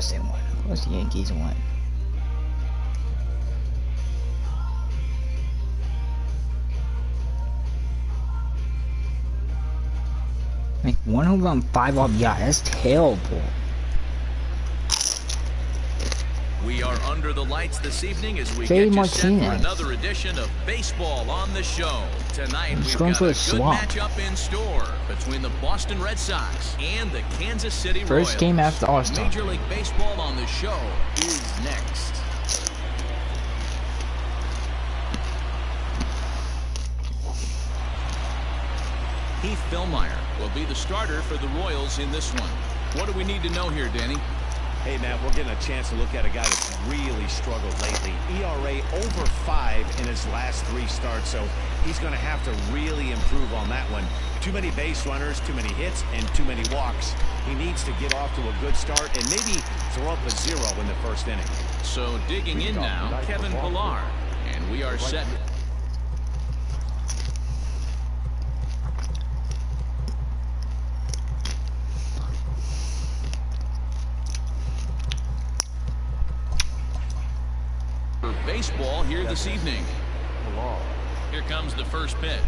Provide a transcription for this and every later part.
course they won. Of course the Yankees won. Like 1 home run, 5 RBI. That's terrible. We are under the lights this evening as we get you set for another edition of Baseball on the Show. Tonight we've got a good matchup in store between the Boston Red Sox and the Kansas City Royals. First game after All-Star. Major League Baseball on the Show is next. Heath Fillmeyer will be the starter for the Royals in this one. What do we need to know here, Danny? Hey, Matt, we're getting a chance to look at a guy that's really struggled lately. ERA over 5 in his last 3 starts, so he's going to have to really improve on that one. Too many base runners, too many hits, and too many walks. He needs to get off to a good start and maybe throw up a 0 in the first inning. So digging in now, Kevin Pillar, and we are set. Baseball here this evening. Here comes the first pitch.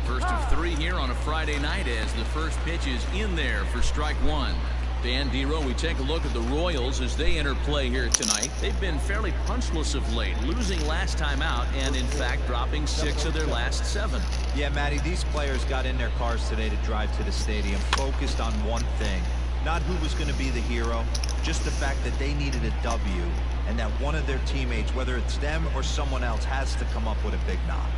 First of 3 here on a Friday night as the first pitch is in there for strike 1. Dan Dero, we take a look at the Royals as they enter play here tonight. They've been fairly punchless of late, losing last time out and in fact dropping 6 of their last 7. Yeah, Matty, these players got in their cars today to drive to the stadium focused on one thing. Not who was going to be the hero, just the fact that they needed a W and that one of their teammates, whether it's them or someone else, has to come up with a big knock.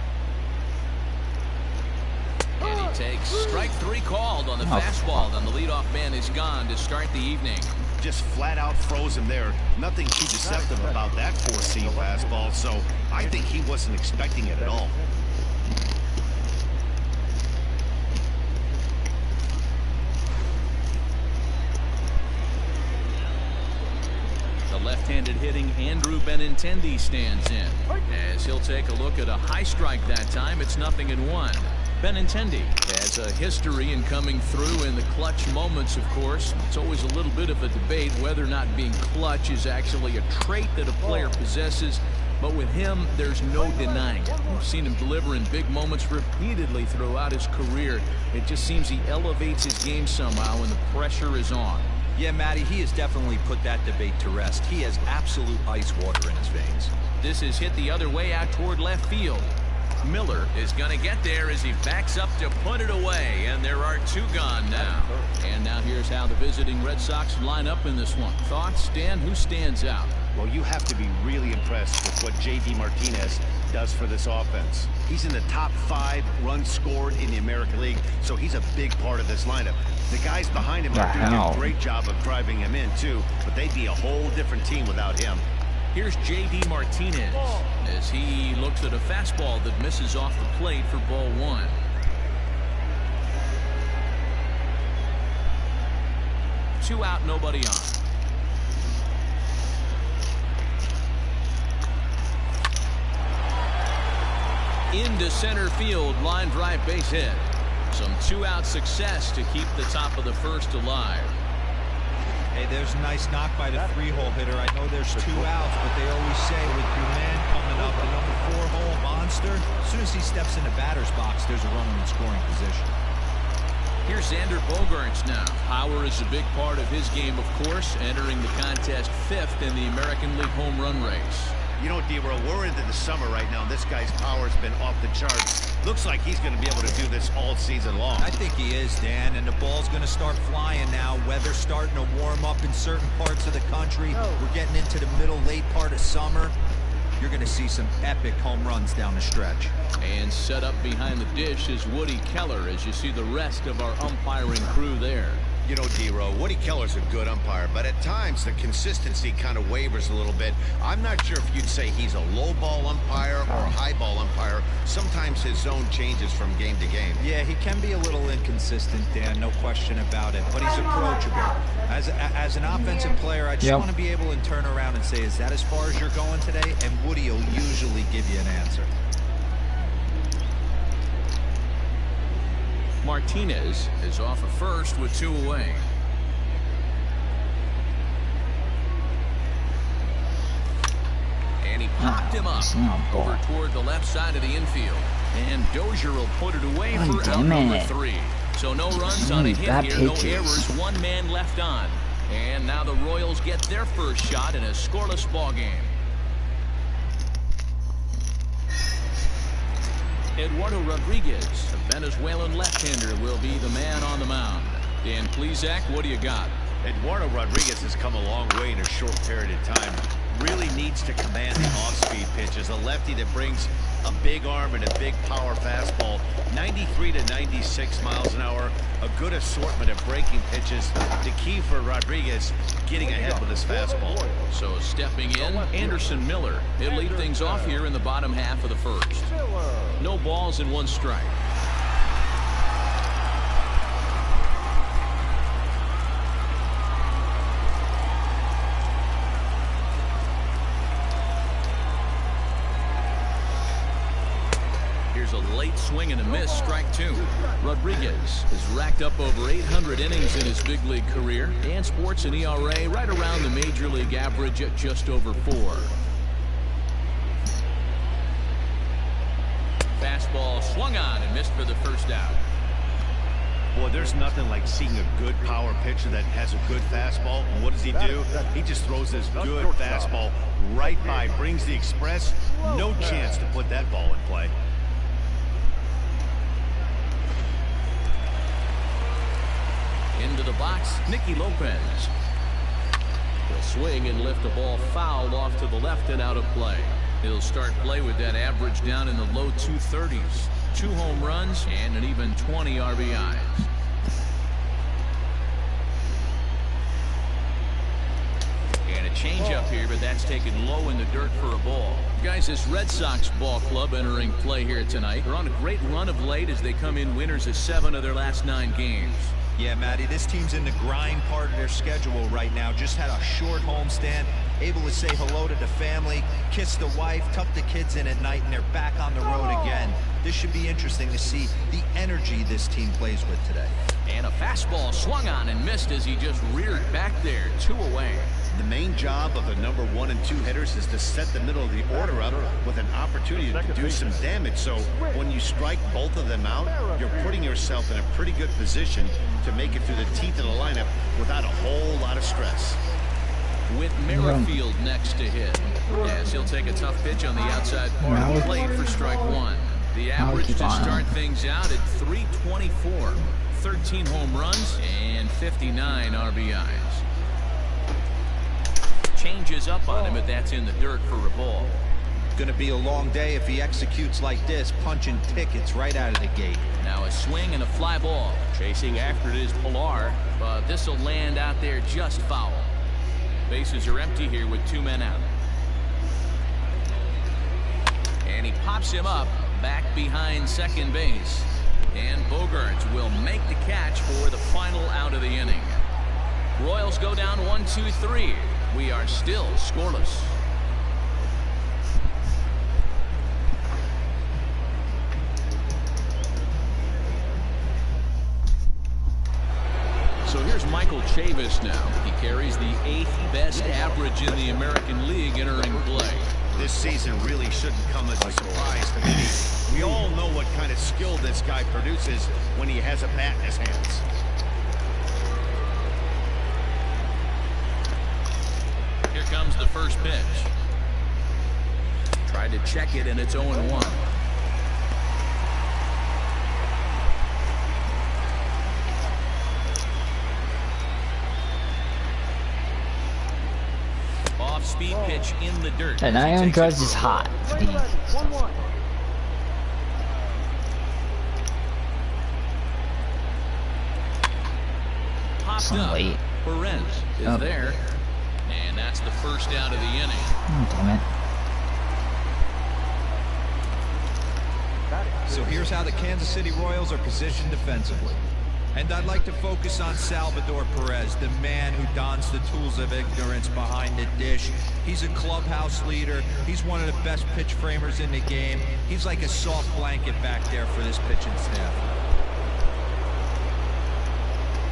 And he takes strike 3 called on the fastball, and the leadoff man is gone to start the evening. Just flat out froze him there. Nothing too deceptive about that 4-seam fastball, so I think he wasn't expecting it at all. Left-handed hitting Andrew Benintendi stands in as he'll take a look at a high strike that time. It's 0-1. Benintendi has a history in coming through in the clutch moments, of course. It's always a little bit of a debate whether or not being clutch is actually a trait that a player possesses, but with him there's no denying it. We've seen him deliver in big moments repeatedly throughout his career. It just seems he elevates his game somehow when the pressure is on. Yeah, Matty, he has definitely put that debate to rest. He has absolute ice water in his veins. This is hit the other way out toward left field. Miller is going to get there as he backs up to put it away, and there are 2 gone now. And now here's how the visiting Red Sox line up in this one. Thoughts, Dan? Who stands out? Well, you have to be really impressed with what J.D. Martinez does for this offense. He's in the top 5 runs scored in the American League, so he's a big part of this lineup. The guys behind him are doing a great job of driving him in, too, but they'd be a whole different team without him. Here's J.D. Martinez as he looks at a fastball that misses off the plate for ball 1. Two out, nobody on. Into center field, line drive base hit. Some 2-out success to keep the top of the first alive. Hey, there's a nice knock by the 3-hole hitter. I know there's 2 outs, but they always say with your man coming up, the number 4-hole monster, as soon as he steps in the batter's box, there's a runner in scoring position. Here's Xander Bogaerts now. Power is a big part of his game, of course, entering the contest 5th in the American League home run race. You know, D-Roll, we're into the summer right now, and this guy's power's been off the charts. Looks like he's going to be able to do this all season long. I think he is, Dan, and the ball's going to start flying now. Weather's starting to warm up in certain parts of the country. We're getting into the middle, late part of summer. You're going to see some epic home runs down the stretch. And set up behind the dish is Woody Keller as you see the rest of our umpiring crew there. You know, D-Row, Woody Keller's a good umpire, but at times the consistency kind of wavers a little bit. I'm not sure if you'd say he's a low ball umpire or a high ball umpire. Sometimes his zone changes from game to game. Yeah, he can be a little inconsistent, Dan, no question about it, but he's approachable. As an offensive player, I just want to be able to turn around and say, is that as far as you're going today? And Woody will usually give you an answer. Martinez is off at first with 2 away. popped him up over toward the left side of the infield. And Dozier will put it away for out number 3. So no runs on a hit here, no errors, 1 man left on. And now the Royals get their first shot in a scoreless ball game. Eduardo Rodriguez, a Venezuelan left-hander, will be the man on the mound. Dan Plesac, what do you got? Eduardo Rodriguez has come a long way in a short period of time. Really needs to command the off-speed pitches. A lefty that brings a big arm and a big power fastball. 93 to 96 miles an hour. A good assortment of breaking pitches. The key for Rodriguez, getting ahead with his fastball. So stepping in, Anderson Miller. He'll lead things off here in the bottom half of the first. No balls and 1 strike. Here's a late swing and a miss, strike 2. Rodriguez has racked up over 800 innings in his big league career and sports an ERA right around the major league average at just over 4. Fastball swung on and missed for the first out. Boy, there's nothing like seeing a good power pitcher that has a good fastball. And what does he do? He just throws this good fastball right by, brings the express. No chance to put that ball in play. Into the box, Nicky Lopez. He'll swing and lift the ball foul off to the left and out of play. He'll start play with that average down in the low 230s. 2 home runs and an even 20 RBIs. And a changeup here, but that's taken low in the dirt for a ball. Guys, this Red Sox ball club entering play here tonight. They're on a great run of late as they come in winners of 7 of their last 9 games. Yeah, Matty, this team's in the grind part of their schedule right now. Just had a short homestand, able to say hello to the family, kiss the wife, tuck the kids in at night, and they're back on the road again. This should be interesting to see the energy this team plays with today. And a fastball swung on and missed as he just reared back there, 2 away. The main job of the number 1 and 2 hitters is to set the middle of the order up with an opportunity to do some damage. So when you strike both of them out, you're putting yourself in a pretty good position to make it through the teeth of the lineup without a whole lot of stress. With Merrifield next to hit, as he'll take a tough pitch on the outside part of the plate for strike 1. The average to start things out at .324, 13 home runs and 59 RBIs. Changes up on him, but that's in the dirt for a ball. Going to be a long day if he executes like this, punching tickets right out of the gate. Now a swing and a fly ball. Chasing after it is Pilar, but this will land out there just foul. Bases are empty here with 2 men out. And he pops him up back behind second base. And Bogaerts will make the catch for the final out of the inning. Royals go down 1-2-3. We are still scoreless. So here's Michael Chavis now. He carries the 8th best average in the American League entering play. This season really shouldn't come as a surprise to many. We all know what kind of skill this guy produces when he has a bat in his hands. Here comes the first pitch. Tried to check it, and it's 0-1. Off-speed pitch in the dirt. And Iron Drugs is hot. Popped up. Perez is there. And that's the first out of the inning. Oh, damn it. So here's how the Kansas City Royals are positioned defensively. And I'd like to focus on Salvador Perez, the man who dons the tools of ignorance behind the dish. He's a clubhouse leader. He's one of the best pitch framers in the game. He's like a soft blanket back there for this pitching staff.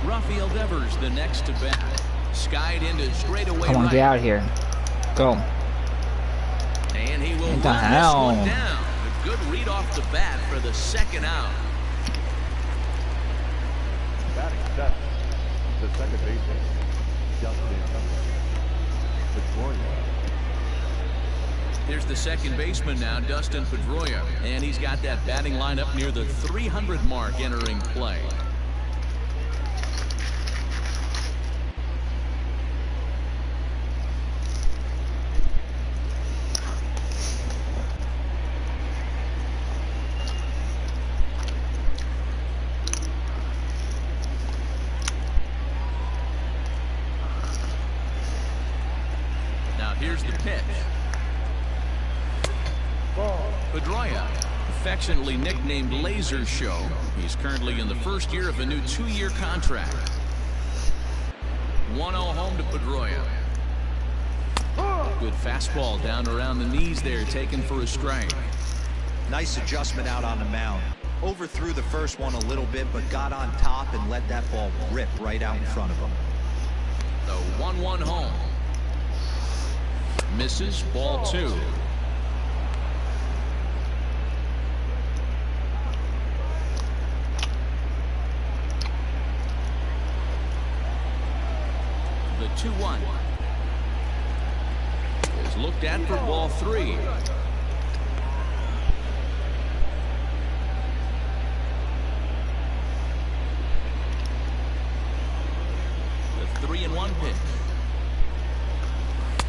Rafael Devers, the next to bat. Skied into straightaway. Come on, right. get out of here. Go. And he will What the run this hell? one down. A good read off the bat for the second out. Batting seventh, the second baseman, Dustin Pedroia. Here's the second baseman now, Dustin Pedroia. And he's got that batting lineup near the 300 mark entering play. Now here's the pitch. Pedroia, affectionately nicknamed Laser Show. He's currently in the first year of a new 2-year contract. 1-0 home to Pedroia. Good fastball down around the knees there, taken for a strike. Nice adjustment out on the mound. Overthrew the first one a little bit, but got on top and let that ball rip right out in front of him. The 1-1 home. Misses, ball 2. The 2-1 is looked at for ball 3. The 3-1 pitch.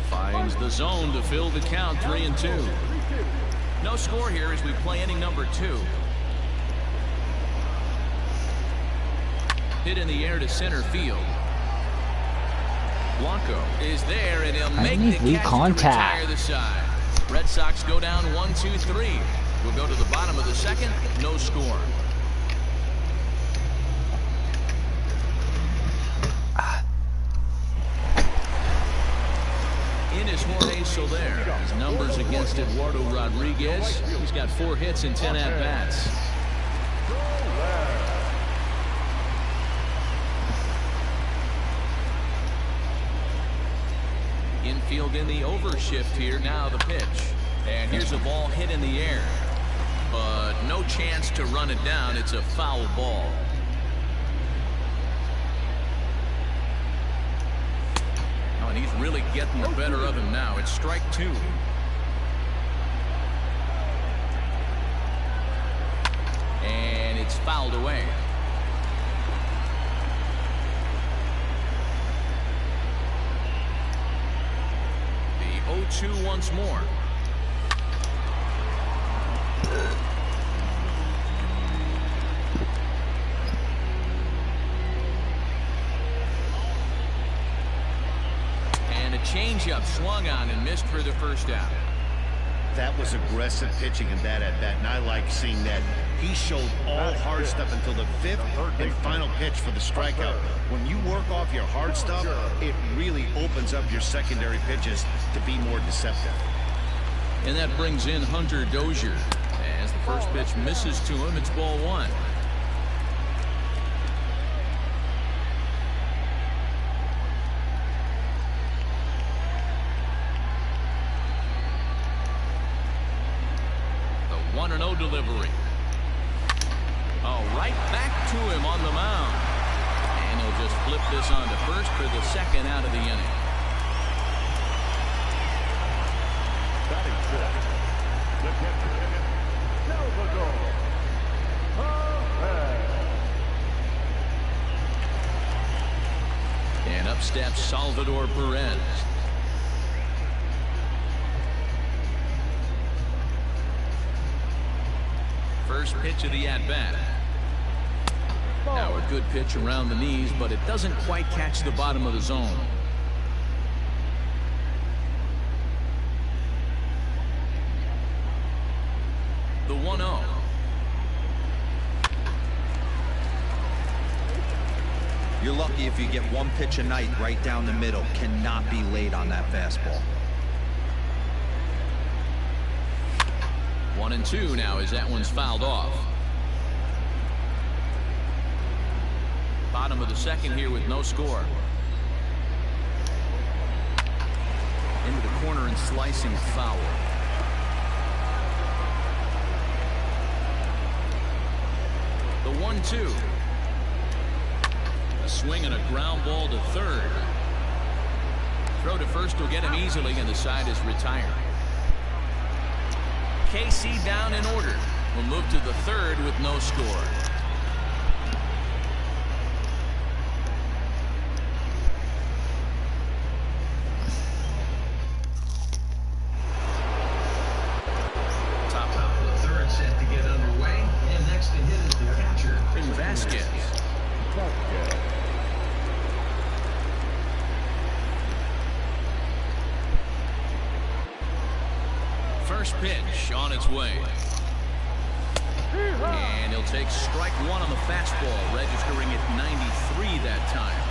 Finds the zone to fill the count. 3-2. No score here as we play inning number 2. Hit in the air to center field. Blanco is there, and he'll make the catch to retire the side. Red Sox go down 1-2-3. We'll go to the bottom of the second. No score. In is Jorge Soler. His numbers against Eduardo Rodriguez. He's got 4 hits and 10 at-bats. Infield in the overshift here. Now the pitch. And here's a ball hit in the air. But no chance to run it down. It's a foul ball. Oh, and he's really getting the better of him now. It's strike 2. And it's fouled away. The 0-2 once more. And a changeup swung on and missed for the first out. That was aggressive pitching in that at bat, and I like seeing that. He showed all hard stuff until the 5th and final pitch for the strikeout. When you work off your hard stuff, it really opens up your secondary pitches to be more deceptive. And that brings in Hunter Dozier. As the first pitch misses to him, it's ball 1. The 1-0 delivery. Oh, right back to him on the mound. And he'll just flip this on to first for the second out of the inning. Batting sixth, the catcher, Salvador Perez. And up steps Salvador Perez. First pitch of the at-bat. Now a good pitch around the knees, but it doesn't quite catch the bottom of the zone. The 1-0. You're lucky if you get one pitch a night right down the middle. Cannot be late on that fastball. 1-2 now as that one's fouled off. Bottom of the second here with no score. Into the corner and slicing foul. 1-2. A swing and a ground ball to third. Throw to first will get him easily, and the side is retired. KC down in order. We'll move to the third with no score. Top of the third set to get underway, and next to hit is the catcher. Vasquez. First pitch on its way. And he'll take strike one on the fastball, registering at 93 that time.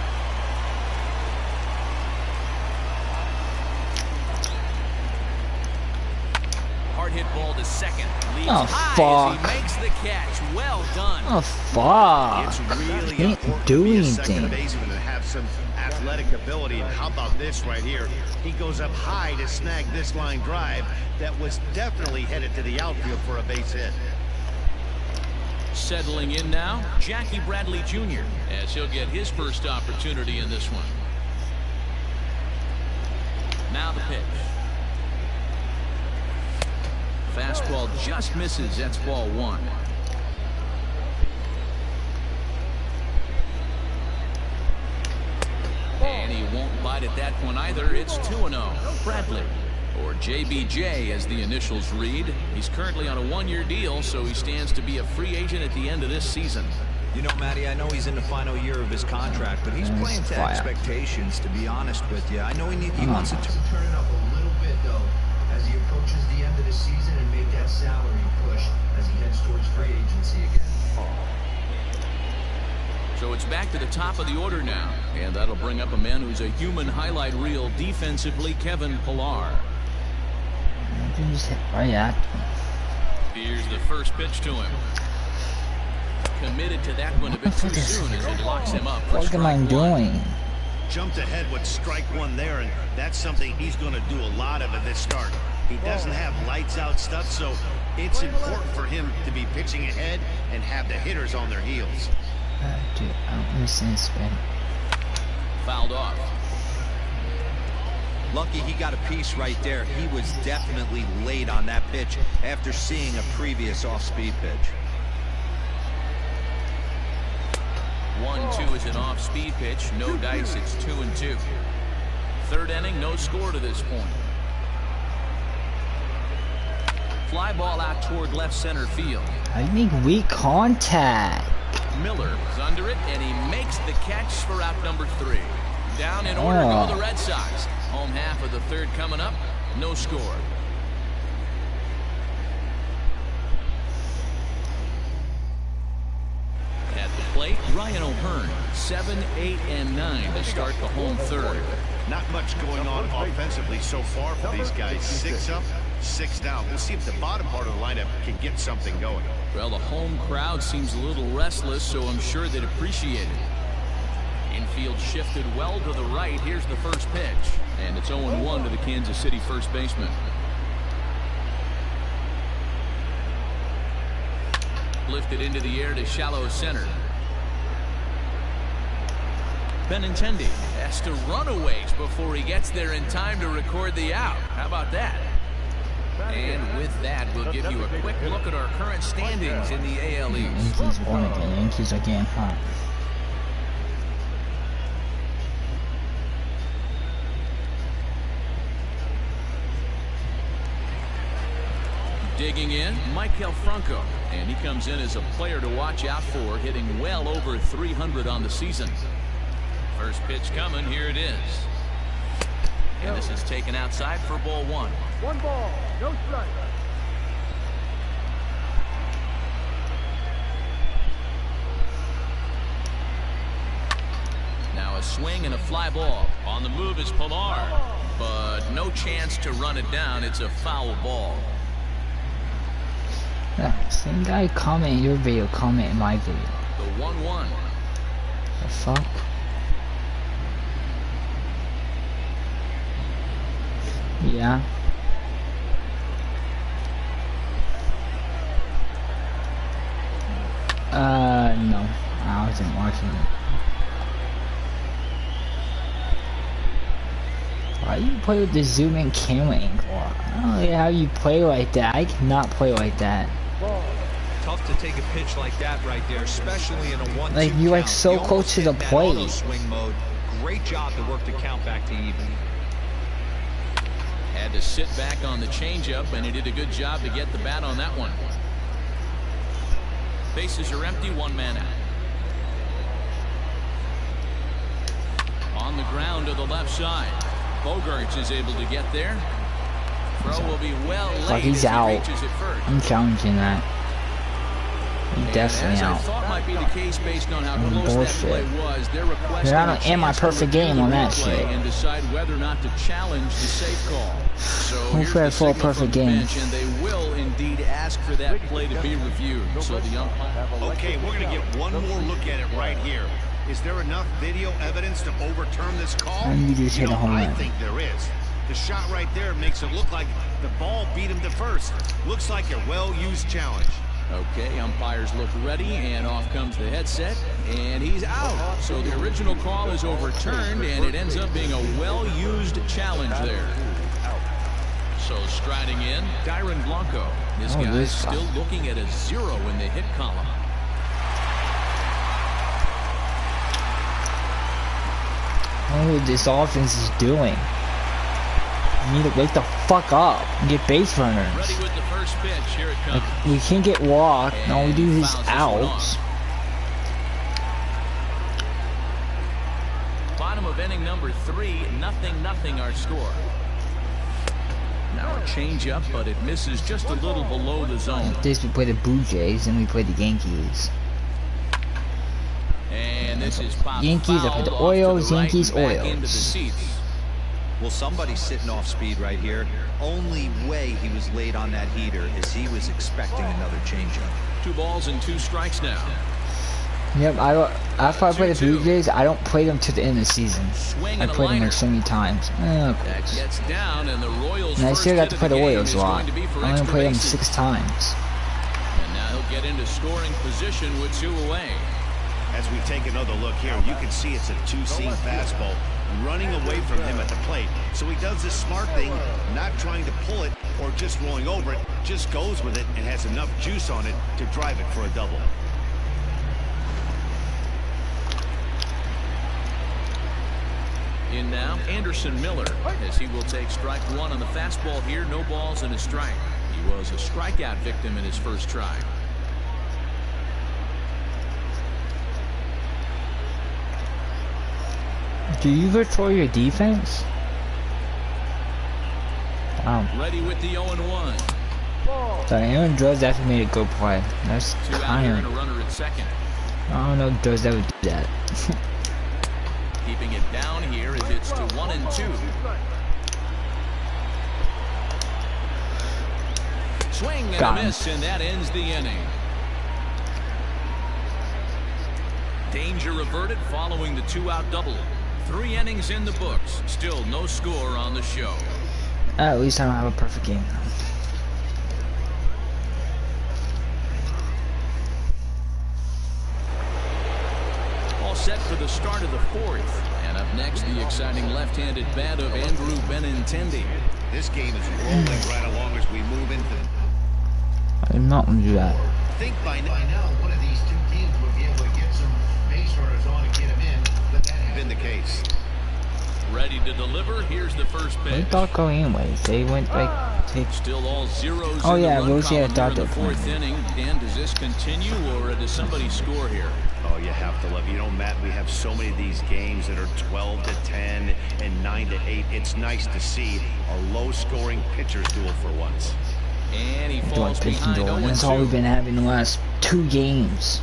Hard hit ball to second. Leaves high as he makes the catch. Well done. Oh fuck! It's really Can't important do to be a anything. second baseman and have some athletic ability. And how about this right here? He goes up high to snag this line drive that was definitely headed to the outfield for a base hit. Settling in now, Jackie Bradley Jr. as he'll get his first opportunity in this one. Now the pitch. Fastball just misses. That's ball one. And he won't bite at that one either. It's 2-0. Bradley, or JBJ as the initials read. He's currently on a one-year deal, so he stands to be a free agent at the end of this season. You know, Matty, I know he's in the final year of his contract, but he's playing to expectations, to be honest with you. I know he wants to Turn it up a little bit, though, as he approaches the end of the season and make that salary push as he heads towards free agency again. So it's back to the top of the order now, and that'll bring up a man who's a human highlight reel defensively, Kevin Pillar. Just hit right at him. Here's the first pitch to him. Committed to that one a bit too soon as it locks him up. What am I doing? Jumped ahead with strike one there, and that's something he's going to do a lot of at this start. He doesn't have lights out stuff, so it's important for him to be pitching ahead and have the hitters on their heels. Dude, I'm missing spin. Fouled off. Lucky he got a piece right there. He was definitely late on that pitch after seeing a previous off-speed pitch. 1-2 is an off-speed pitch. No dice. It's 2-2. Third inning, no score to this point. Fly ball out toward left center field. I make weak contact. Miller is under it, and he makes the catch for out number 3. Down in order go the Red Sox. Home half of the third coming up. No score. At the plate, Ryan O'Hearn, 7, 8, and 9 to start the home third. Not much going on offensively so far for these guys. 6 up, 6 down. We'll see if the bottom part of the lineup can get something going. Well, the home crowd seems a little restless, so I'm sure they'd appreciate it. Infield shifted well to the right. Here's the first pitch, and it's 0-1 to the Kansas City first baseman. Lifted into the air to shallow center. Benintendi has to run a ways before he gets there in time to record the out. How about that? And with that, we'll give you a quick look at our current standings in the AL East. Yankees won again. Yankees are getting hot. Digging in, Maikel Franco, and he comes in as a player to watch out for, hitting well over 300 on the season. First pitch coming, here it is. And this is taken outside for ball 1. 1 ball, no strike. Now a swing and a fly ball. On the move is Pillar, but no chance to run it down. It's a foul ball. Yeah, same guy comment in your video, comment in my video. The 1-1. The fuck? Yeah. No, I wasn't watching it. Why do you play with the zoom in camera angle? I don't know how you play like that. I cannot play like that. Tough to take a pitch like that right there, especially in a 1-2 Like you're like count. so You close almost to the hit that plate. auto swing mode. Great job to work the count back to even. Had to sit back on the changeup, and he did a good job to get the bat on that one. Bases are empty, one man out. On the ground to the left side. Bogarts is able to get there. Throw will be well late he's as he out. reaches it first. I'm challenging that. He's definitely As I out. thought might be the case based on how close that play was, they're requesting They're not a in my chance to perfect review game the on that replay shit. and decide whether or not to challenge the safe call. So Hopefully here's I the fall signal perfect from the game. bench, and they will indeed ask for that play to be reviewed. So the umpire. Okay, we're going to get one more look at it right here. Is there enough video evidence to overturn this call? And you just hit a home I run. think there is. The shot right there makes it look like the ball beat him to first. Looks like a well-used challenge. Okay, umpires look ready, and off comes the headset, and he's out. So the original call is overturned, and it ends up being a well-used challenge there. So striding in, Dyron Blanco. This Oh, guy this is guy. still looking at a 0 in the hit column. I don't know what this offense is doing. You need to wake the fuck up and get base runners. Ready with the first pitch. Here it comes. Like, we can't get walked, and all we do is Fouls this one outs. off. Bottom of inning number 3, 0-0 our score. Now a change up, but it misses just a little below the zone. This we play the Blue Jays, and we play the Yankees. And this is popped Yankees, I foul put the off to Orioles, the right Yankees, and back into the Orioles. seats. Well, somebody's sitting off speed right here. Only way he was late on that heater is he was expecting another changeup. 2 balls and 2 strikes now. Yep, after I play the Blue Jays, I don't play them to the end of the season. Swing I and a played them liner. like so many times. That gets down, and the Royals' And I first still got hit to of play the game Orioles is a lot. going to be for I only extra played them bases. 6 times. And now he'll get into scoring position with 2 away. As we take another look here, you can see it's a two-seam fastball running away from him at the plate. So he does this smart thing, not trying to pull it or just rolling over it, just goes with it and has enough juice on it to drive it for a double. In now, Anderson Miller, as he will take strike 1 on the fastball here. No balls and a strike. He was a strikeout victim in his first try. Do you control your defense? Wow. Ready with the 0-1. So Aaron Judge actually made a good play. That's 2 out kind here and a of... runner at second. I don't know if Judge ever do that. Keeping it down here as it's to 1 and 2. Swing and Got a him. miss, and that ends the inning. Danger averted following the 2-out double. 3 innings in the books. Still no score on the show. At least I don't have a perfect game. All set for the start of the 4th. And up next, the exciting left-handed bat of Andrew Benintendi. This game is rolling right along as we move into. I'm not gonna do that. I think by By now now, one of these 2 teams would be able to get some base runners on and get them in, but that it's been the case. Ready to deliver. Here's the first They pitch. thought go anyways. They went like... They, Still all zeros Oh, in yeah, the run Rosie had column a here in the thought 4th that inning. Dan, does this continue, or does somebody score here? Oh, you have to love it. You know, Matt, we have so many of these games that are 12-10 and 9-8. It's nice to see our low-scoring pitchers duel for once. And he doing falls pitching behind duel. That's all we've 0-2. been having the last 2 games.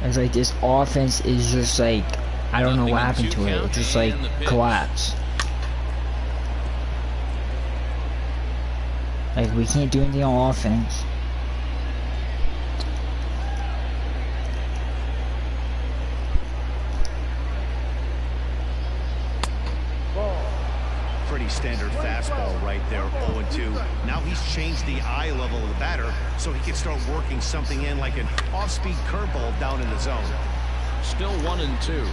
It's like this offense is just like... I don't know what happened to it. It just like collapsed. Like we can't do anything on offense. Pretty standard fastball right there, 0-2. Now he's changed the eye level of the batter so he can start working something in like an off-speed curveball down in the zone. Still 1-2.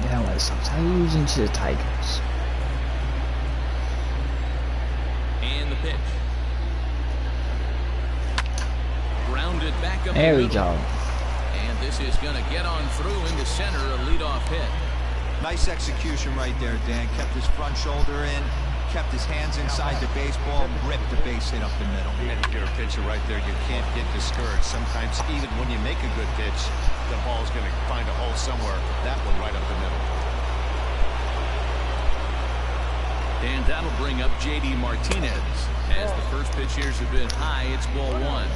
Yeah, Red Sox. How are you losing to the Tigers? And the pitch. Grounded back up There the we middle. go. And this is going to get on through into center, a leadoff hit. Nice execution right there, Dan. Kept his front shoulder in, kept his hands inside the baseball, ripped the base hit up the middle. And if you're a pitcher right there, you can't get discouraged. Sometimes even when you make a good pitch, the ball's going to find a hole somewhere. That one right up the middle. And that'll bring up J.D. Martinez. As the first pitch here's a bit high, it's ball one.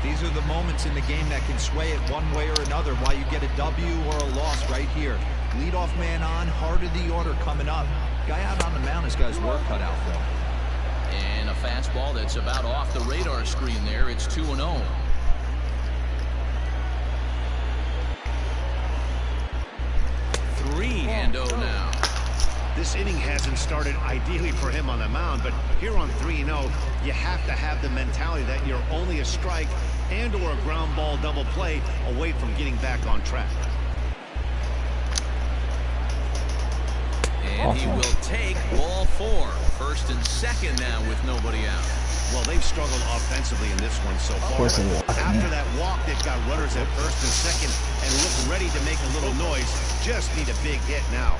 These are the moments in the game that can sway it one way or another, why you get a W or a loss right here. Leadoff man on, heart of the order coming up. Guy out on the mound has got his work cut out for him. And a fastball that's about off the radar screen there. It's 2-0. Three and 0 now. This inning hasn't started ideally for him on the mound, but here on 3-0, you have to have the mentality that you're only a strike and or a ground ball double play away from getting back on track. And he will take ball four. First and second now with nobody out. Well, they've struggled offensively in this one so far. After that walk, they've got runners at first and second and look ready to make a little noise. Just need a big hit now.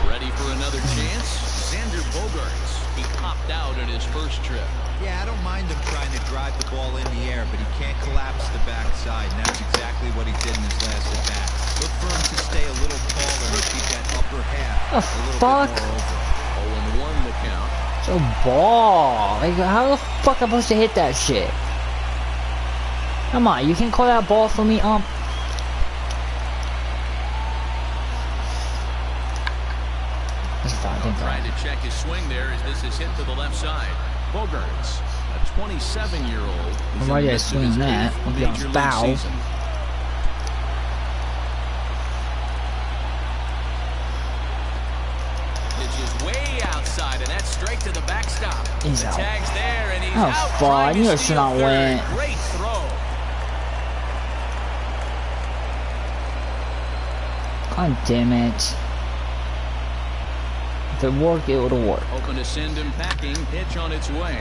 Ready for another chance? Xander Bogaerts. He popped out in his first trip. Yeah, I don't mind him trying to drive the ball in the air, but he can't collapse the backside, and that's exactly what he did in his last at-bat. Look for him to stay a little taller and keep that upper half a little bit more over. 0-1 the count. It's a ball. Like, how the fuck am I supposed to hit that shit? Come on, you can call that ball for me, That's fine, Trying to check his swing there as this is hit to the left side. Bogaerts, a 27-year-old. I'm ready to swing that. I'll be on foul. Pitch is way outside, and that's straight to the backstop. He's the out. tag's there, and he's Oh, out. fuck. Trying to You should steal not third. win. Great throw. God damn it. If it worked, it would've worked. Open to send him packing. Pitch on its way.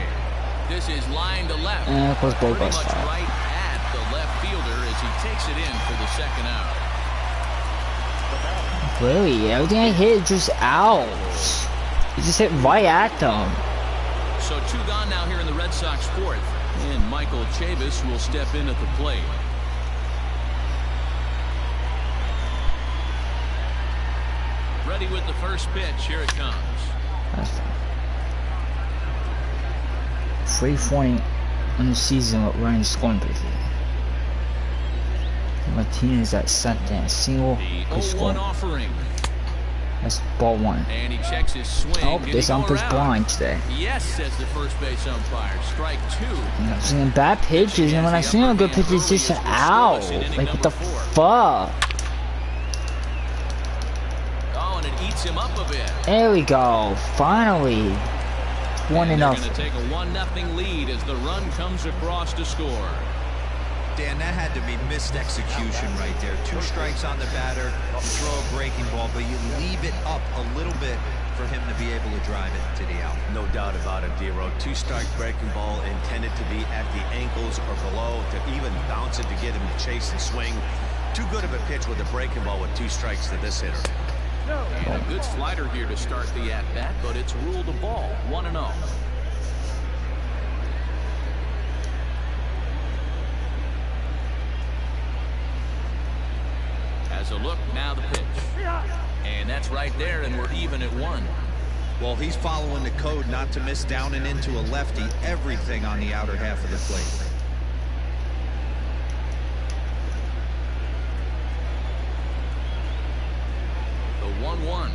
This is line to left. And of course, Pretty Bogaerts much foul. right at the left fielder as he takes it in for the second out. Really, everything I hit is just out. It just hit right at them. So two gone now here in the Red Sox fourth. And Michael Chavis will step in at the plate. Ready with the first pitch. Here it comes. That's fine. 3-point in the season with running scoring position. Martinez at second, single, The good 0-1 score. offering. That's ball one. And he checks his swing. Oh, Did he this go umpire's around? blind today. Yes, says the first base umpire. Strike two. I'm seeing bad pitches, and when I see a good pitch, it's just out. Like, what the fuck? Oh, and it eats him up a bit. There we go. Finally. 1-0. They're going to take a 1-0 lead as the run comes across to score. Dan, that had to be missed execution right there. Two strikes on the batter, you throw a breaking ball, but you leave it up a little bit for him to be able to drive it to the out. No doubt about it, D-Row. Two-strike breaking ball intended to be at the ankles or below to even bounce it to get him to chase and swing. Too good of a pitch with a breaking ball with two strikes to this hitter. And a good slider here to start the at-bat, but it's ruled a ball. 1-0. As a look, now the pitch. And that's right there, and we're even at 1. Well, he's following the code not to miss down and into a lefty, everything on the outer half of the plate. The 1-1.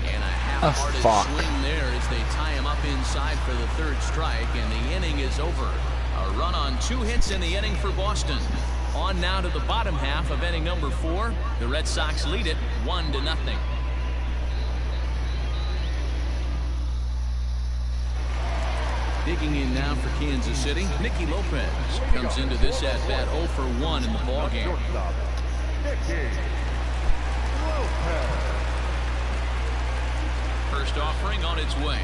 And a Oh, Hardest fuck. swing there as they tie him up inside for the third strike, and the inning is over. A run on 2 hits in the inning for Boston. On now to the bottom half of inning number 4. The Red Sox lead it 1-0. Digging in now for Kansas City, Nicky Lopez comes into this at bat 0 for 1 in the ballgame. First offering on its way.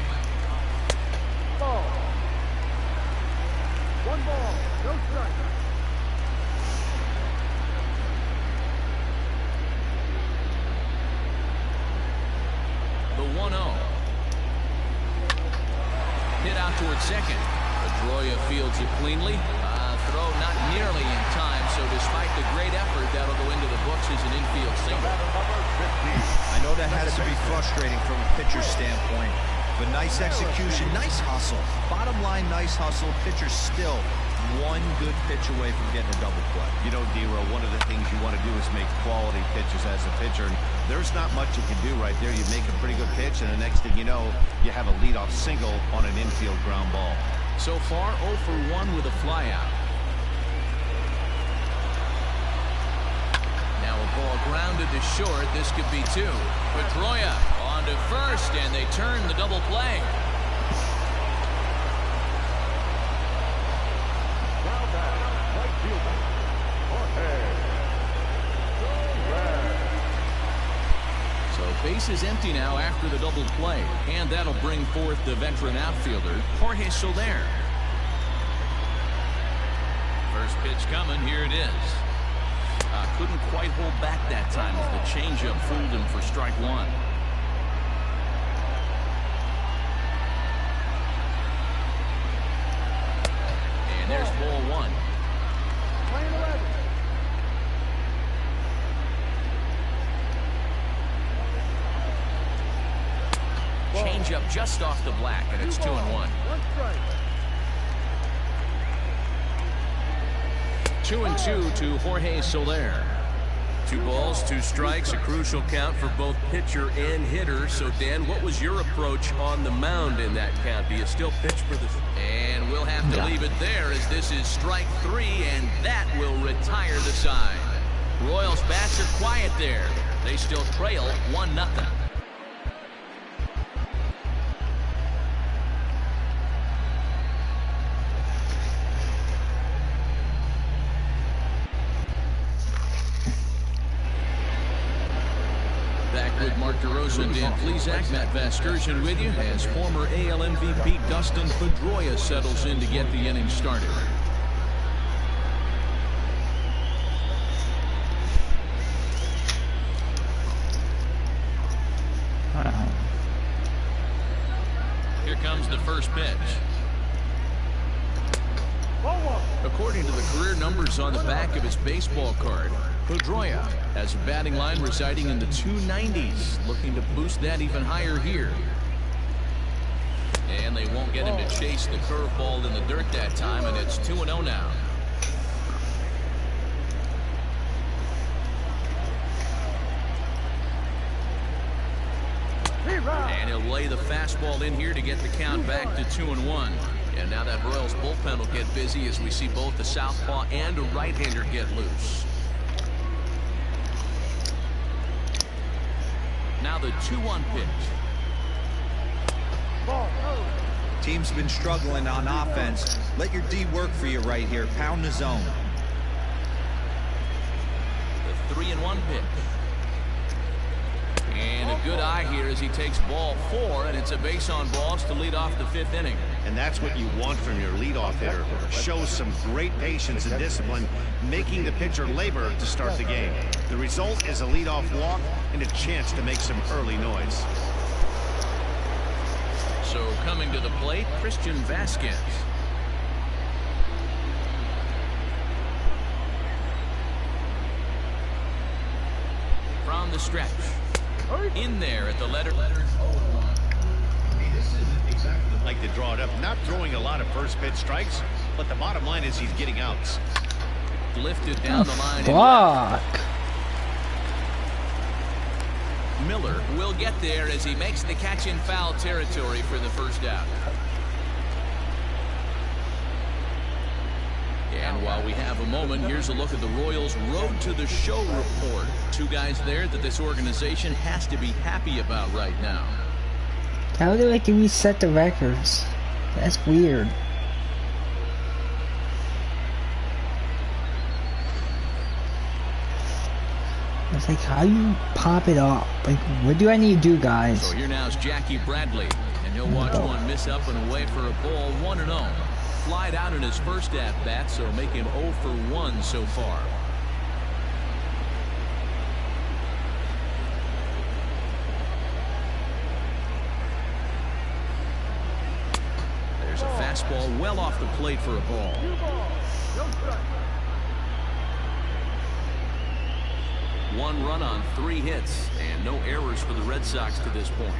Ball. 1 ball, no strike. The 1-0. Hit out towards second. Pedroia fields it cleanly. Throw not nearly in time, so despite the great effort, that'll go into the books as an infield single. I know that has to be frustrating from a pitcher's standpoint, but nice execution, nice hustle. Bottom line, nice hustle. Pitcher's still 1 good pitch away from getting a double play. You know, D-Row, one of the things you want to do is make quality pitches as a pitcher. And there's not much you can do right there. You make a pretty good pitch, and the next thing you know, you have a leadoff single on an infield ground ball. So far, 0 for 1 with a flyout. Now a ball grounded to short. This could be 2. Pedroia on to first, and they turn the double play. Base is empty now after the double play, and that'll bring forth the veteran outfielder, Jorge Soler. First pitch coming, here it is. Couldn't quite hold back that time as the changeup fooled him for strike 1. And there's ball 1. Playing 11. Changeup just off the black, and it's 2-1. 1 strike. 2-2 to Jorge Soler. 2 balls, 2 strikes, a crucial count for both pitcher and hitter. So, Dan, what was your approach on the mound in that count? Do you still pitch for this? And we'll have to leave it there as this is strike 3, and that will retire the side. Royals bats are quiet there. They still trail 1-0. With Mark DeRosa and Dan Plesac, Matt Vasgersian with you as former AL MVP Dustin Pedroia settles in to get the inning started. Here comes the first pitch. According to the career numbers on the back of his baseball card, Pedroia has a batting line residing in the 290s, looking to boost that even higher here. And they won't get him to chase the curveball in the dirt that time, and it's 2-0 now. And he'll lay the fastball in here to get the count back to 2-1. And now that Royals bullpen will get busy as we see both the southpaw and a right-hander get loose. Now the 2-1 pitch. Team's been struggling on offense. Let your D work for you right here. Pound the zone. The 3-1 pitch. And a good eye here as he takes ball 4, and it's a base on balls to lead off the 5th inning. And that's what you want from your leadoff hitter. Shows some great patience and discipline, making the pitcher labor to start the game. The result is a leadoff walk and a chance to make some early noise. So coming to the plate, Christian Vasquez. From the stretch. In there at the letter. Like to draw it up. Not throwing a lot of first pitch strikes, but the bottom line is he's getting outs. Lifted down the line. Fuck. Miller will get there as he makes the catch in foul territory for the first out. And while we have a moment, here's a look at the Royals' Road to the Show report. Two guys there that this organization has to be happy about right now. How do I can reset the records? That's weird. It's like, how you pop it up? Like, what do I need to do, guys? So here now is Jackie Bradley, and he'll watch one miss up and away for a ball, 1-0. Flied out in his first at-bat, so make him 0 for 1 so far. There's a fastball well off the plate for a ball. One run on 3 hits, and no errors for the Red Sox to this point.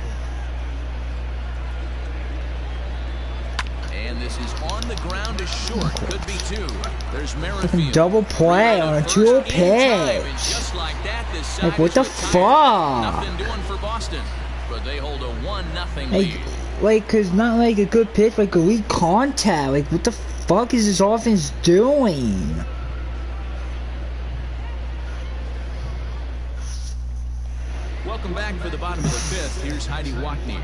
And this is on the ground to short. Could be 2. There's Merrifield. Double play on a 2-0 pitch. Just like that, this like, what the fuck? Nothing doing for Boston, but they hold a 1-0 like, lead. Like, cause not like a good pitch, like a weak contact. Like, what the fuck is this offense doing? Welcome back for the bottom of the 5th. Here's Heidi Wackney.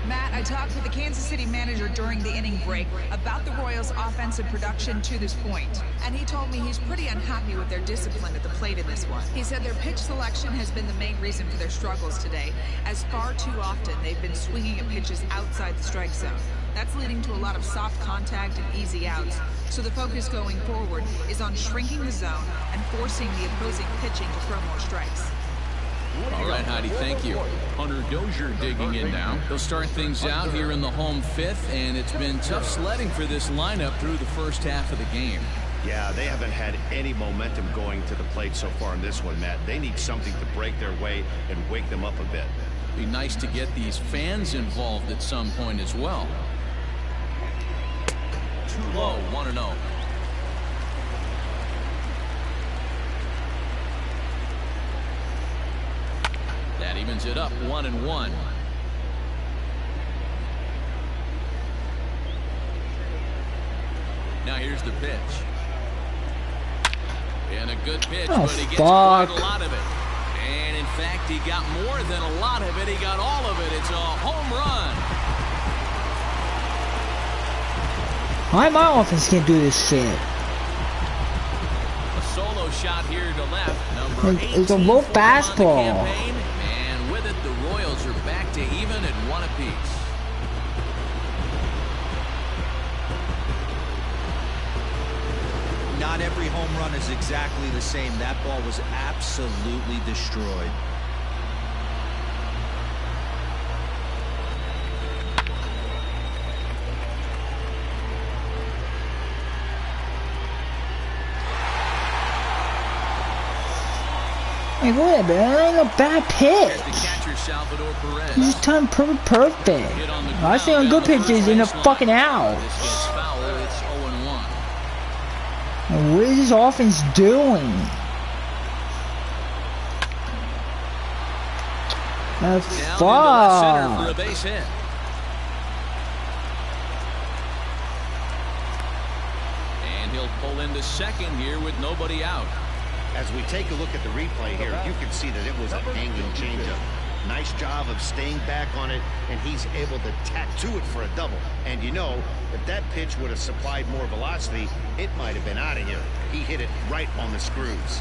Matt, I talked with the Kansas City manager during the inning break about the Royals' offensive production to this point, and he told me he's pretty unhappy with their discipline at the plate in this one. He said their pitch selection has been the main reason for their struggles today, as far too often they've been swinging at pitches outside the strike zone. That's leading to a lot of soft contact and easy outs. So the focus going forward is on shrinking the zone and forcing the opposing pitching to throw more strikes. All right, Heidi, thank you. Hunter Dozier digging in now. They'll start things out here in the home 5th, and it's been tough sledding for this lineup through the first half of the game. Yeah, they haven't had any momentum going to the plate so far in this one, Matt. They need something to break their way and wake them up a bit. Be nice to get these fans involved at some point as well. Too low, 1-0. That evens it up, 1-1. Now here's the pitch. And a good pitch, but he gets quite a lot of it. And in fact, he got more than a lot of it. He got all of it. It's a home run. Why my offense can't do this shit? A solo shot here to left. Number 18 it's a low fastball. And with it, the Royals are back to even at 1 apiece. Not every home run is exactly the same. That ball was absolutely destroyed. Like, whatever, that ain't a bad pitch. He's just timed perfect. I see on good pitches in the fucking out. What is this offense doing? Fuck. And he'll pull into second here with nobody out. As we take a look at the replay here, you can see that it was a hanging changeup. Nice job of staying back on it, and he's able to tack to it for a double. And you know, if that pitch would have supplied more velocity, it might have been out of here. He hit it right on the screws.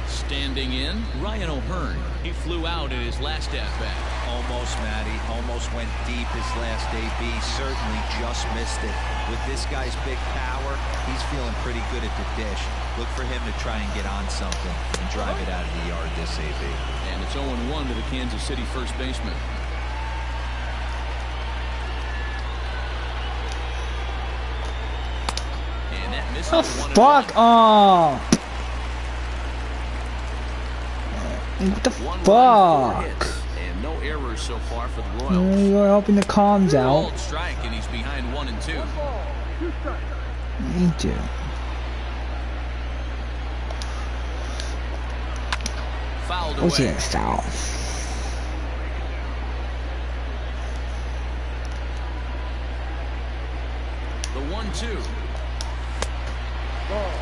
Standing in, Ryan O'Hearn. He flew out in his last at-bat. Almost, Matty. Almost went deep his last AB. Certainly just missed it. With this guy's big power, he's feeling pretty good at the dish. Look for him to try and get on something and drive it out of the yard this AB. And it's 0-1 to the Kansas City first baseman. And that misses fuck off. What the fuck? And no errors so far for the Royals. You're helping the comms out. Strike, and he's behind 1 and 2. Me too. fouled What's he away. gonna foul? The 1-2. Ball.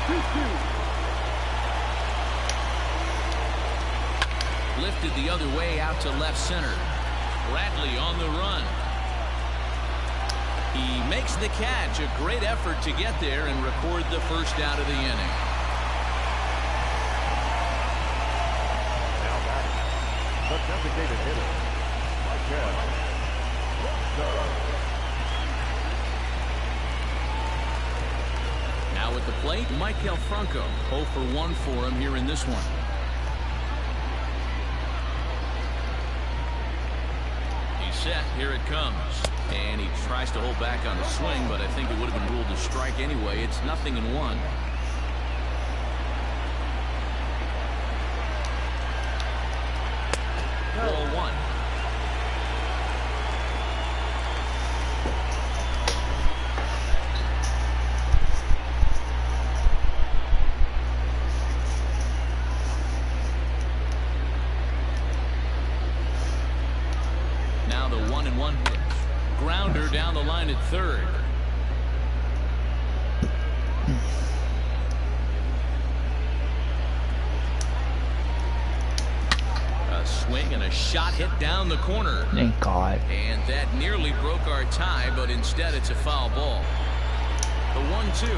2-2. Lifted the other way out to left center. Bradley on the run. He makes the catch. A great effort to get there and record the first out of the inning. Now back. The designated hitter. Now at the plate, Michael Franco. 0 for 1 for him here in this one. He's set. Here it comes. And he tries to hold back on the swing, but I think it would have been ruled a strike anyway. It's 0-1. Ball 1. Now the 1-1 pitch. Grounder down the line at third. A swing and a shot hit down the corner. Thank God. And that nearly broke our tie, but instead it's a foul ball. The 1-2.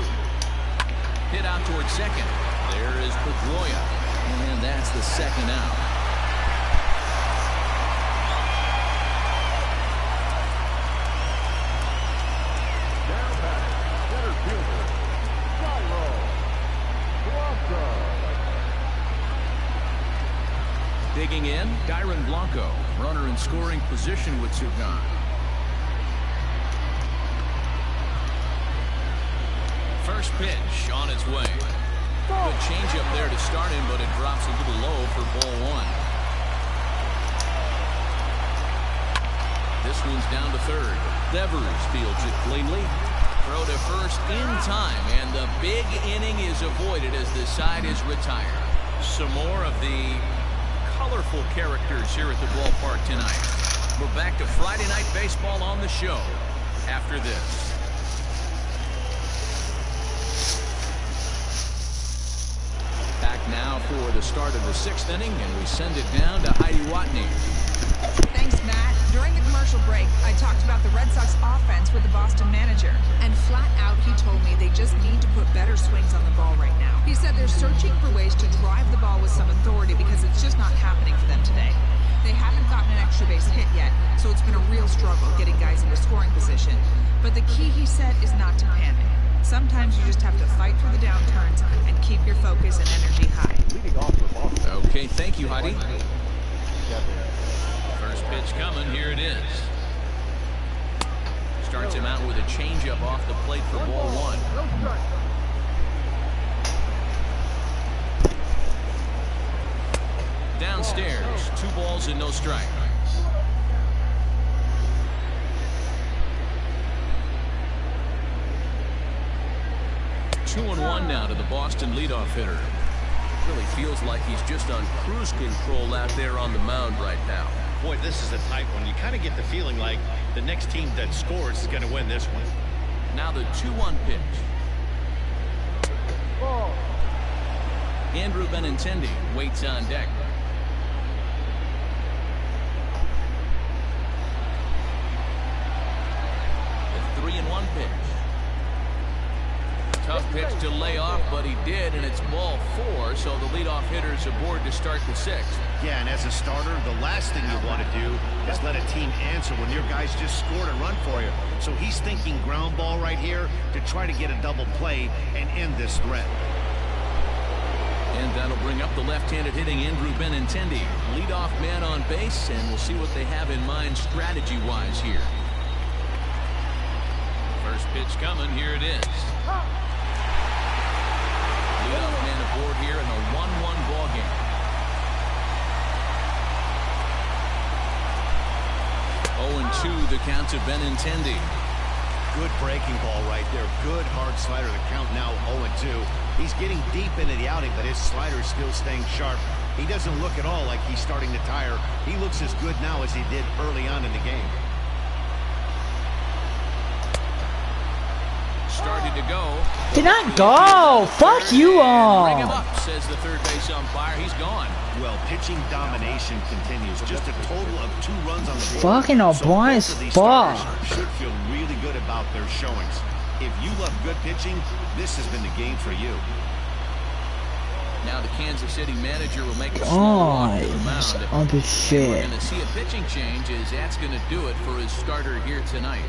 Hit out towards second. There is Pedroia. And that's the second out. Digging in, Dyron Blanco, runner in scoring position with two gone. First pitch on its way. Good changeup there to start him, but it drops a little low for ball 1. This one's down to third. Devers fields it cleanly. Throw to first in time, and the big inning is avoided as the side is retired. Some more of the colorful characters here at the ballpark tonight. We're back to Friday Night Baseball on the show after this. Back now for the start of the 6th inning, and we send it down to Heidi Watney. Thanks, Matt. During the commercial break, I talked about the Red Sox offense with the Boston manager. And flat out, he told me they just need to put better swings on the ball right now. He said they're searching for ways to drive the ball with some authority because it's just not happening for them today. They haven't gotten an extra base hit yet, so it's been a real struggle getting guys into scoring position. But the key, he said, is not to panic. Sometimes you just have to fight through the downturns and keep your focus and energy high. Leading off for Boston. Okay, thank you, Heidi. First pitch coming, here it is. Starts him out with a changeup off the plate for ball 1. No strike. Downstairs, 2 balls and no strike. Two and 1 now to the Boston leadoff hitter. Really feels like he's just on cruise control out there on the mound right now. Boy, this is a tight one. You kind of get the feeling like the next team that scores is going to win this one. Now the 2-1 pitch. Ball. Andrew Benintendi waits on deck. The 3-1 pitch. Tough pitch to lay off, but he did, and it's ball 4, so the leadoff hitter's aboard to start the 6th. Yeah, and as a starter, the last thing you want to do is let a team answer when your guys just scored a run for you. So he's thinking ground ball right here to try to get a double play and end this threat. And that'll bring up the left-handed hitting Andrew Benintendi. Leadoff man on base, and we'll see what they have in mind strategy-wise here. First pitch coming, here it is. Leadoff man aboard here in a 1-1 ball game. 0-2 the count to Benintendi. Good breaking ball right there. Good hard slider. The count now 0-2. He's getting deep into the outing, but his slider is still staying sharp. He doesn't look at all like he's starting to tire. He looks as good now as he did early on in the game. Started to go. Did not go. Fuck you all. Bring him up, says the third base umpire. He's gone. Well, pitching domination continues. Just a total of 2 runs on the board. Fucking O'Brien as fuck. Should feel really good about their showings. If you love good pitching, this has been the game for you. Now the Kansas City manager will make a small walk to the mound. Other shit. We're going to see a pitching change as that's going to do it for his starter here tonight.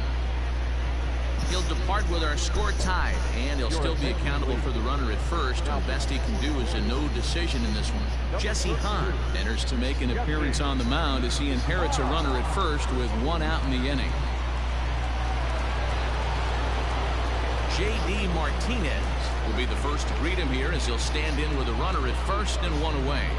He'll depart with our score tied, and he'll still be accountable for the runner at first. The best he can do is a no decision in this one. Jesse Hahn enters to make an appearance on the mound as he inherits a runner at first with 1 out in the inning. J.D. Martinez will be the first to greet him here as he'll stand in with a runner at first and 1 away.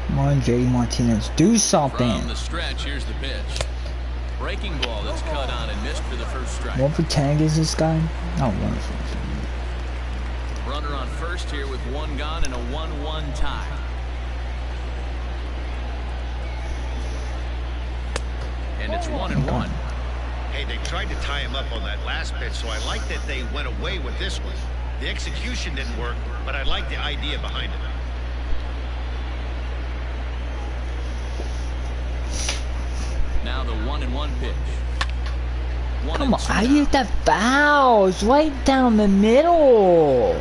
Come on, J.D. Martinez, do something. From the stretch, here's the pitch. Breaking ball that's cut on and missed for the first strike. 1 for 10 is this guy? Oh, wonderful. Runner on first here with 1 gone and a 1-1 tie. And it's 1-1. Hey, they tried to tie him up on that last pitch, so I like that they went away with this one. The execution didn't work, but I like the idea behind it. Now the 1-1 pitch. Come on, I hit that foul. It's right down the middle.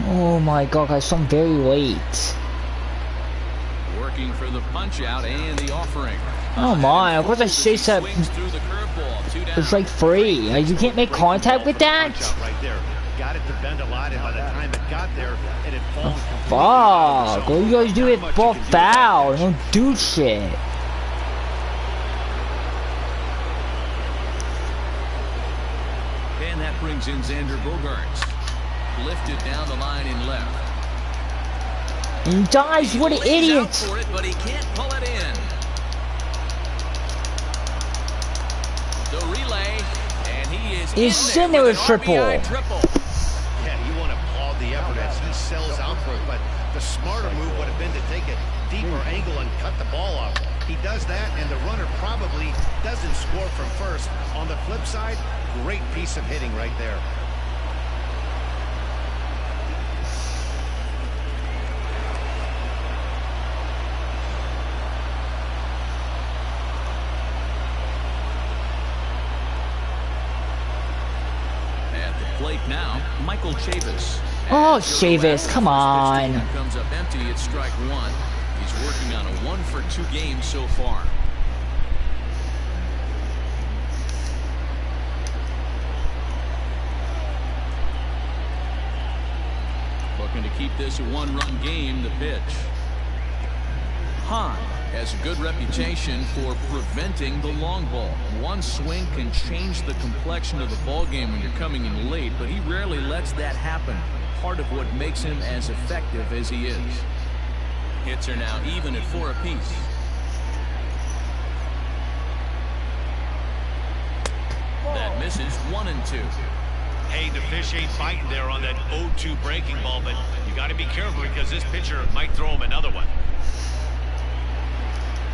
Oh my god, guys, I'm very late. Working for the punch out and the offering. Oh my, of course I say that. It's like free. You can't make contact with that? Right there. Got it to bend a lot, and by the time it got there, it had fallen completely. Fuck, what you guys do it ball foul? Don't do shit. And that brings in Xander Bogaerts. Lifted down the line in left. And he dies, what an idiot! For it, but he can't pull it in. The relay, and he is He's sitting there with triple. Yeah, you want to applaud the effort as he sells out for it, but the smarter move would have been to take a deeper angle and cut the ball off. He does that, and the runner probably doesn't score from first. On the flip side, great piece of hitting right there. Plate now, Michael Chavis. Oh, Chavis, come on. Comes up empty at strike 1. He's working on a 1 for 2 game so far. Looking to keep this a 1-run game, the pitch. Hahn has a good reputation for preventing the long ball. One swing can change the complexion of the ball game when you're coming in late, but he rarely lets that happen. Part of what makes him as effective as he is. Hits are now even at 4 apiece. That misses 1-2. Hey, the fish ain't biting there on that 0-2 breaking ball, but you got to be careful because this pitcher might throw him another one.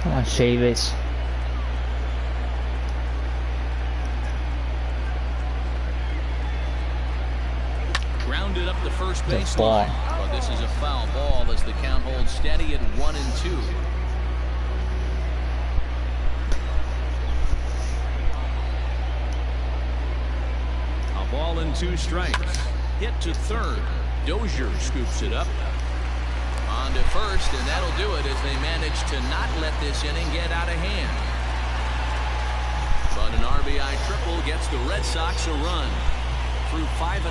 Come on, Chavis. Grounded up the first baseline, but this is a foul ball as the count holds steady at 1-2. A ball and 2 strikes. Hit to third. Dozier scoops it up. On to first, and that'll do it as they manage to not let this inning get out of hand. But an RBI triple gets the Red Sox a run. Through 5.5,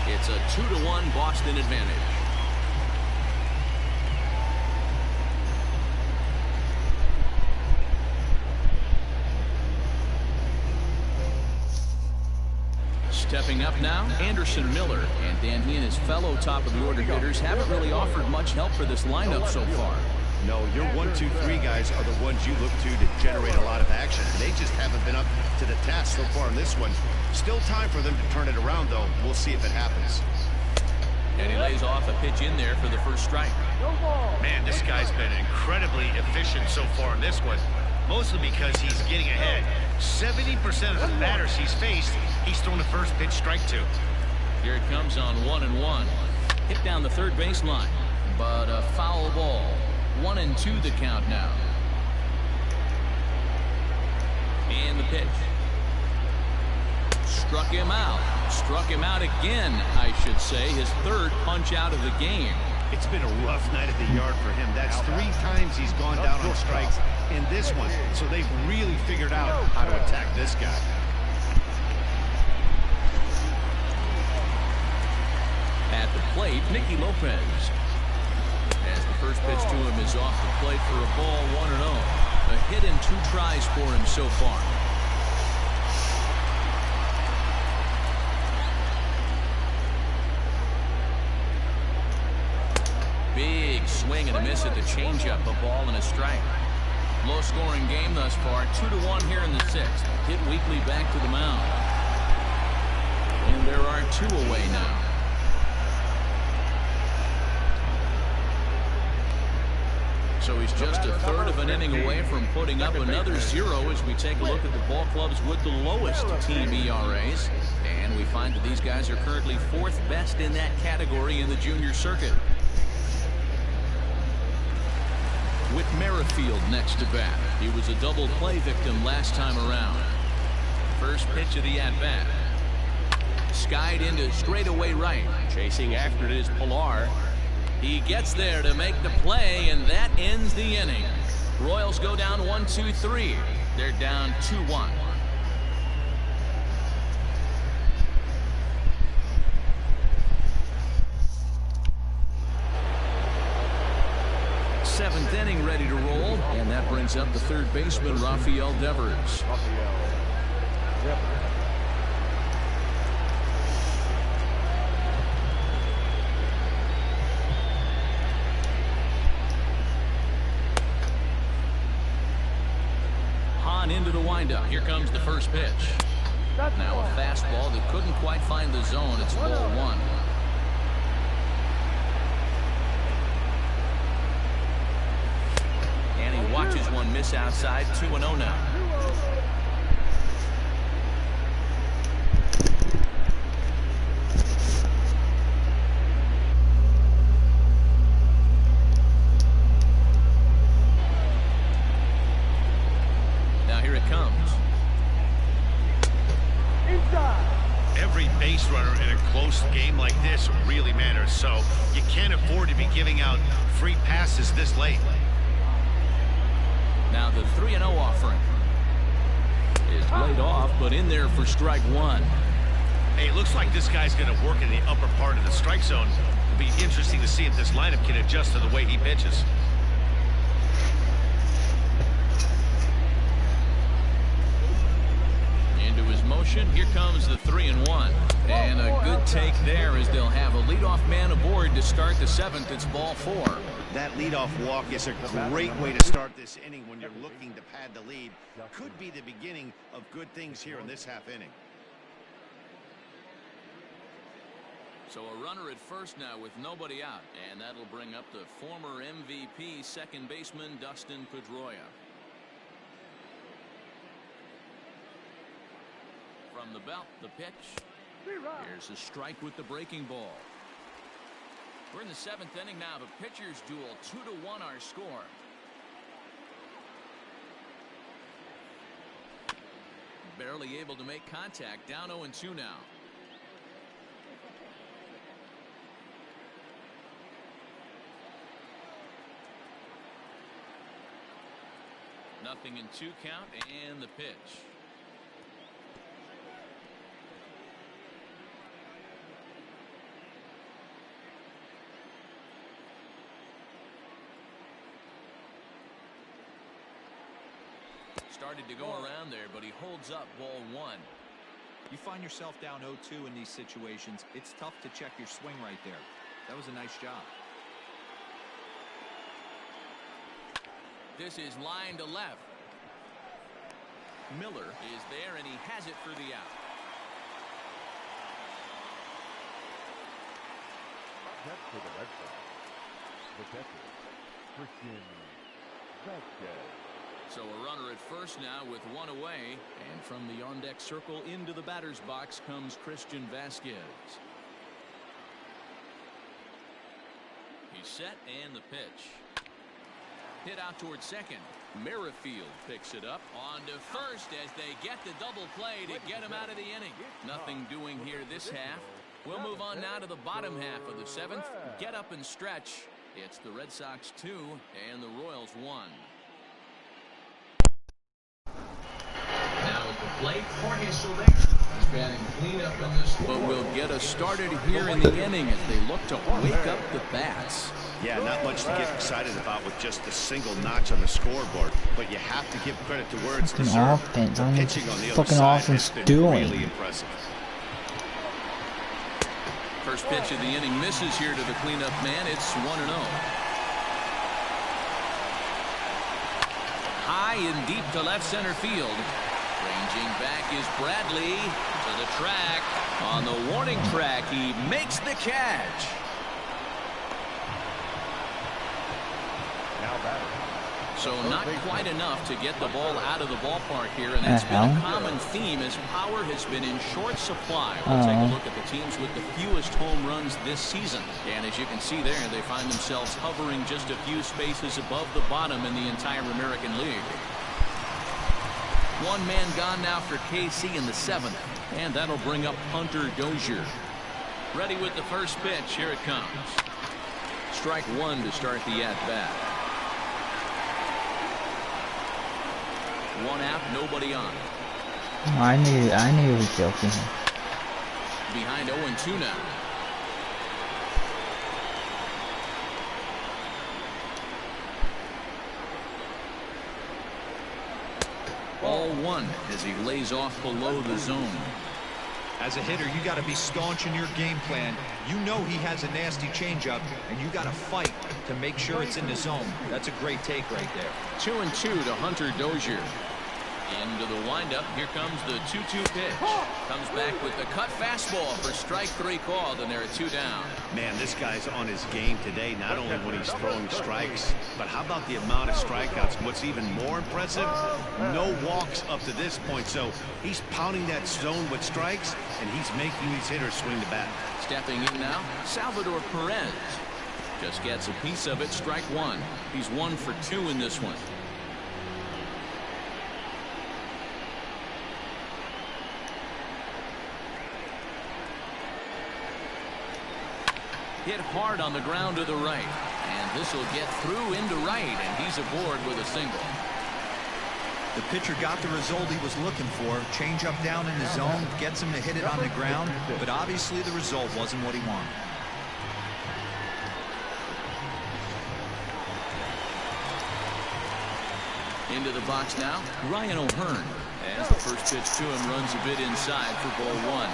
it's a 2-1 Boston advantage. Stepping up now, Anderson Miller. And Dan, he and his fellow top-of-the-order hitters haven't really offered much help for this lineup so far. No, your 1, 2, 3 guys are the ones you look to generate a lot of action. They just haven't been up to the task so far in this one. Still time for them to turn it around, though. We'll see if it happens. And he lays off a pitch in there for the first strike. Man, this guy's been incredibly efficient so far in this one, mostly because he's getting ahead. 70% of the batters he's faced, he's thrown the first pitch strike to. Here it comes on 1-1. Hit down the third baseline, but a foul ball. 1-2 the count now. And the pitch. Struck him out. Struck him out again, I should say. His third punch out of the game. It's been a rough night at the yard for him. That's 3 times he's gone down on strikes in this one. So they've really figured out how to attack this guy. At the plate, Nicky Lopez. As the first pitch to him is off the plate for a ball, 1-0. A hit in 2 tries for him so far. Big swing and a miss at the changeup, a ball and a strike. Low-scoring game thus far, 2-1 here in the 6th. Hit Weekly back to the mound. And there are 2 away now. So he's just a third of an inning away from putting up another 0 as we take a look at the ball clubs with the lowest team ERAs. And we find that these guys are currently 4th best in that category in the junior circuit. With Merrifield next to bat. He was a double play victim last time around. First pitch of the at-bat. Skied into straightaway right. Chasing after it is Pilar. He gets there to make the play, and that ends the inning. Royals go down 1-2-3. They're down 2-1. Seventh inning ready to roll, and that brings up the third baseman, Rafael Devers. Hahn into the windup. Here comes the first pitch. Now a fastball that couldn't quite find the zone. It's ball 1. And he watches one miss outside. 2-0 now. Now here it comes. Every base runner in a close game like this really matters, so you can't afford to be giving out free passes this late. Now the 3-0 offering is laid off, but in there for strike 1. Hey, it looks like this guy's going to work in the upper part of the strike zone. It'll be interesting to see if this lineup can adjust to the way he pitches. Into his motion. Here comes the 3-1. And a good take there as they'll have a leadoff man aboard to start the 7th. It's ball 4. That leadoff walk is a great way to start this inning when you're looking to pad the lead. Could be the beginning of good things here in this half inning. So a runner at first now with nobody out. And that'll bring up the former MVP second baseman Dustin Pedroia. From the belt, the pitch. Here's a strike with the breaking ball. We're in the 7th inning now. The pitchers duel. 2-1 our score. Barely able to make contact. Down 0-2 now. Nothing in 2 count, and the pitch. Started to go around there, but he holds up ball 1. You find yourself down 0-2 in these situations. It's tough to check your swing right there. That was a nice job. This is line to left. Miller is there, and he has it for the out. That's for the Red Sox. The catcher, Christian Vasquez. So a runner at first now with one away, and from the on-deck circle into the batter's box comes Christian Vasquez. He's set, and the pitch. Hit out towards second. Merrifield picks it up on to first as they get the double play to get him out of the inning. Nothing doing here this half. We'll move on now to the bottom half of the seventh. Get up and stretch. It's the Red Sox 2 and the Royals 1. Now at the plate, Jorge Soler. He's batting cleanup in this one. But we'll get us started here in the inning as they look to wake up the bats. Yeah, not much to get excited about with just a single notch on the scoreboard, but you have to give credit to where it's deserved. Offense. The pitching on the other Fucking side offense has been doing. really impressive. First pitch of the inning misses here to the cleanup man. It's 1-0. High and deep to left center field. Ranging back is Bradley to the track. On the warning track, he makes the catch. Now batter. So not quite enough to get the ball out of the ballpark here, and that's been a common theme as power has been in short supply. We'll take a look at the teams with the fewest home runs this season. And as you can see there, they find themselves hovering just a few spaces above the bottom in the entire American League. One man gone now for KC in the seventh, and that'll bring up Hunter Dozier. Ready with the first pitch. Here it comes. Strike one to start the at-bat. One out, nobody on. I knew he was joking. Behind 0-2 now. Ball one as he lays off below the zone. As a hitter, you got to be staunch in your game plan. You know he has a nasty changeup, and you got to fight to make sure it's in the zone. That's a great take right there. 2-2 to Hunter Dozier. Into the windup. Here comes the 2-2 pitch. Comes back with the cut fastball for strike three called, and they're at 2 down. Man, this guy's on his game today, not only when he's throwing strikes, but how about the amount of strikeouts? What's even more impressive, no walks up to this point. So he's pounding that zone with strikes, and he's making these hitters swing the bat. Stepping in now, Salvador Perez. Just gets a piece of it, strike one. He's 1 for 2 in this one. Hit hard on the ground to the right, and this will get through into right, and he's aboard with a single. The pitcher got the result he was looking for. Change up down in the zone, gets him to hit it on the ground, but obviously the result wasn't what he wanted. Into the box now, Ryan O'Hearn. As the first pitch to him runs a bit inside for ball one.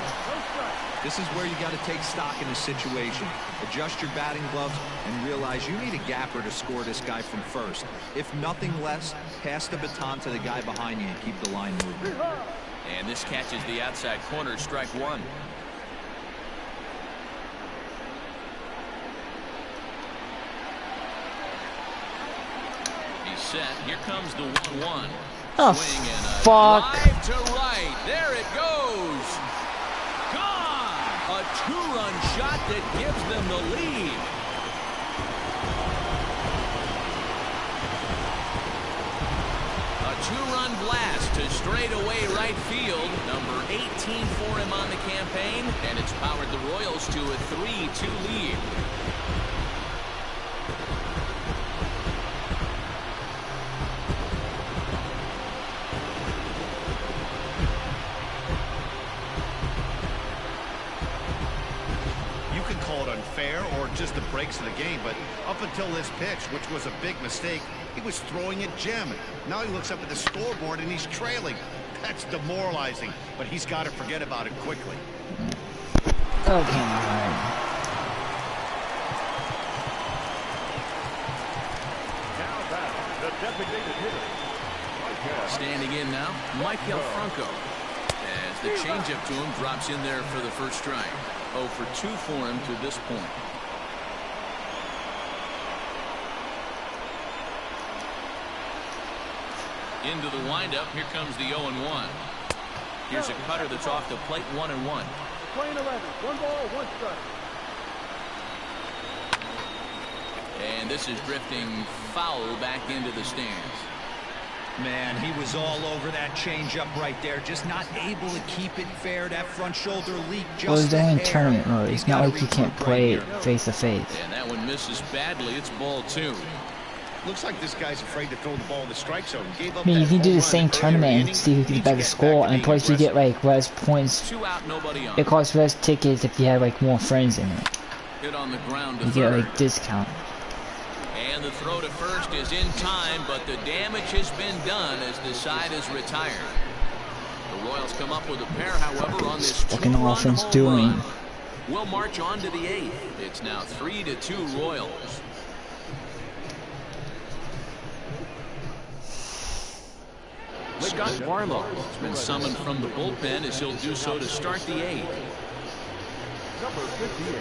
This is where you got to take stock in a situation. Adjust your batting gloves and realize you need a gapper to score this guy from first. If nothing less, pass the baton to the guy behind you and keep the line moving. And this catches the outside corner, strike one. He's set. Here comes the 1-1. Oh, Swing and a fuck. drive to right. There it goes. Gone. A 2-run shot that gives them the lead. A 2-run blast to straightaway right field. Number 18 for him on the campaign, and it's powered the Royals to a 3-2 lead. Unfair or just the breaks of the game, but up until this pitch, which was a big mistake, he was throwing it jamming. Now he looks up at the scoreboard and he's trailing. That's demoralizing, but he's got to forget about it quickly. Okay, Now back, the Designated hitter. Standing in now, Michael Franco. As the changeup to him drops in there for the first strike. 0 for 2 for him to this point. Into the windup. Here comes the 0-1. Here's a cutter that's off the plate. 1-1. Playing 11. 1 ball, 1 strike. And this is drifting foul back into the stands. Man, he was all over that changeup right there. Just not able to keep it fair. That front shoulder leak just Well, it's a only hair. tournament mode. It's not like you can't play it face to face. And that one misses badly. It's ball 2. Looks like this guy's afraid to throw the ball in the strike zone. Gave up I mean, you that can do home the run same earlier tournament and innings. see who can Needs better to get score, back to and plus you being get like res points. 2 out, nobody on. It costs res tickets if you have like more friends in it. Hit on the ground to You get third. like discount. And the throw to first is in time, but the damage has been done as the side is retired. The Royals come up with a pair, however, on this Fucking two-run offense home doing. run. We'll march on to the 8th. It's now 3-2 Royals. Scott Barlow has been summoned from the bullpen as he'll do so to start the 8th. Number 58.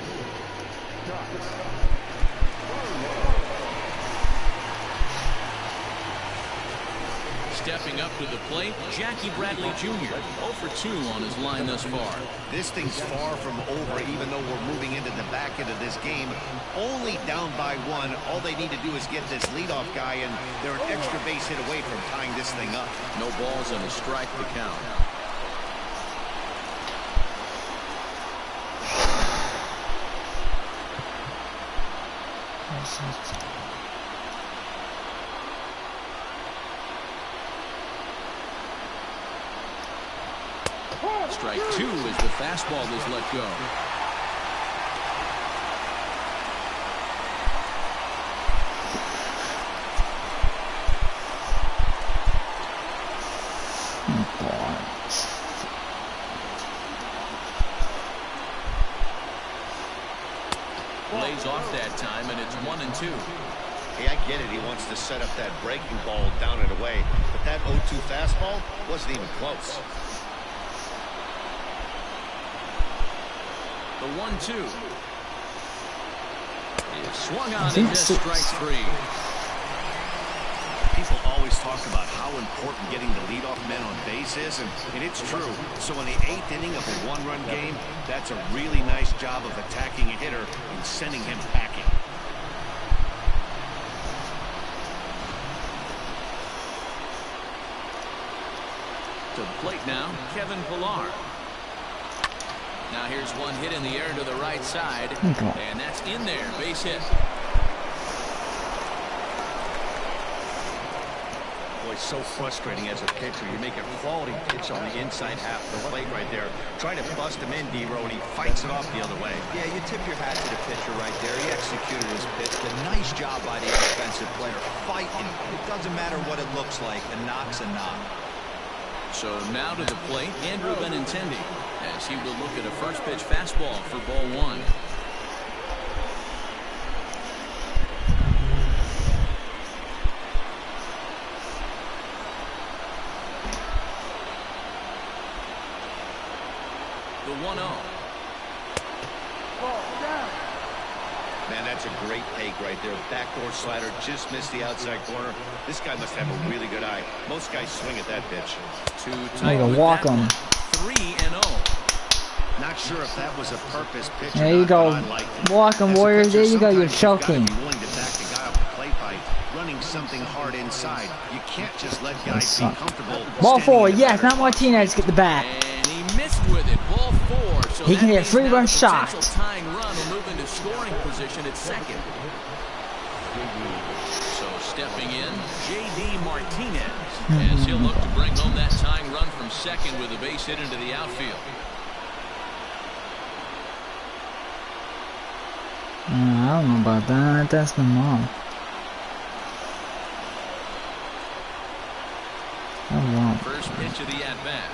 Stepping up to the plate, Jackie Bradley Jr. 0 for 2 on his line thus far. This thing's far from over, even though we're moving into the back end of this game. Only down by 1. All they need to do is get this leadoff guy, and they're an extra base hit away from tying this thing up. No balls and a strike to count. Strike 2 as the fastball is let go. Lays off that time, and it's 1-2. Hey, I get it. He wants to set up that breaking ball down and away, but that 0-2 fastball wasn't even close. The 1-2 is swung on and just strike 3. People always talk about how important getting the leadoff men on base is, and it's true. So in the 8th inning of a 1-run game, that's a really nice job of attacking a hitter and sending him packing. To the plate now, Kevin Pillar. Now here's one hit in the air to the right side, and that's in there, base hit. Boy, so frustrating as a pitcher. You make a quality pitch on the inside half of the plate right there. Try to bust him in, D-Row, and he fights it off the other way. Yeah, you tip your hat to the pitcher right there. He executed his pitch. A nice job by the offensive player. Fighting. It doesn't matter what it looks like. A knock's a knock. So now to the plate, Andrew Benintendi, as he will look at a first pitch fastball for ball 1. The 1-0. Man, that's a great take right there. Backdoor slider just missed the outside corner. This guy must have a really good eye. Most guys swing at that pitch. Like a walk on. 3-0. Not sure if that was a purpose pitch. There you go. Walk on, Warriors. There you go. You're choking. Willing to back the guy off the plate by running something hard inside. You can't just let guys be comfortable. Ball 4. standing in Yes, the not Martinez. Get the bat. And he missed with it. Ball 4. So He can get a that means 3-run now the shot. potential tying run will move into scoring position at second. So stepping in, J.D. Martinez, as he'll look to bring home that tying run from second with a base hit into the outfield. I don't know about that. That's my mom. Oh, wow. First pitch of the at-bat,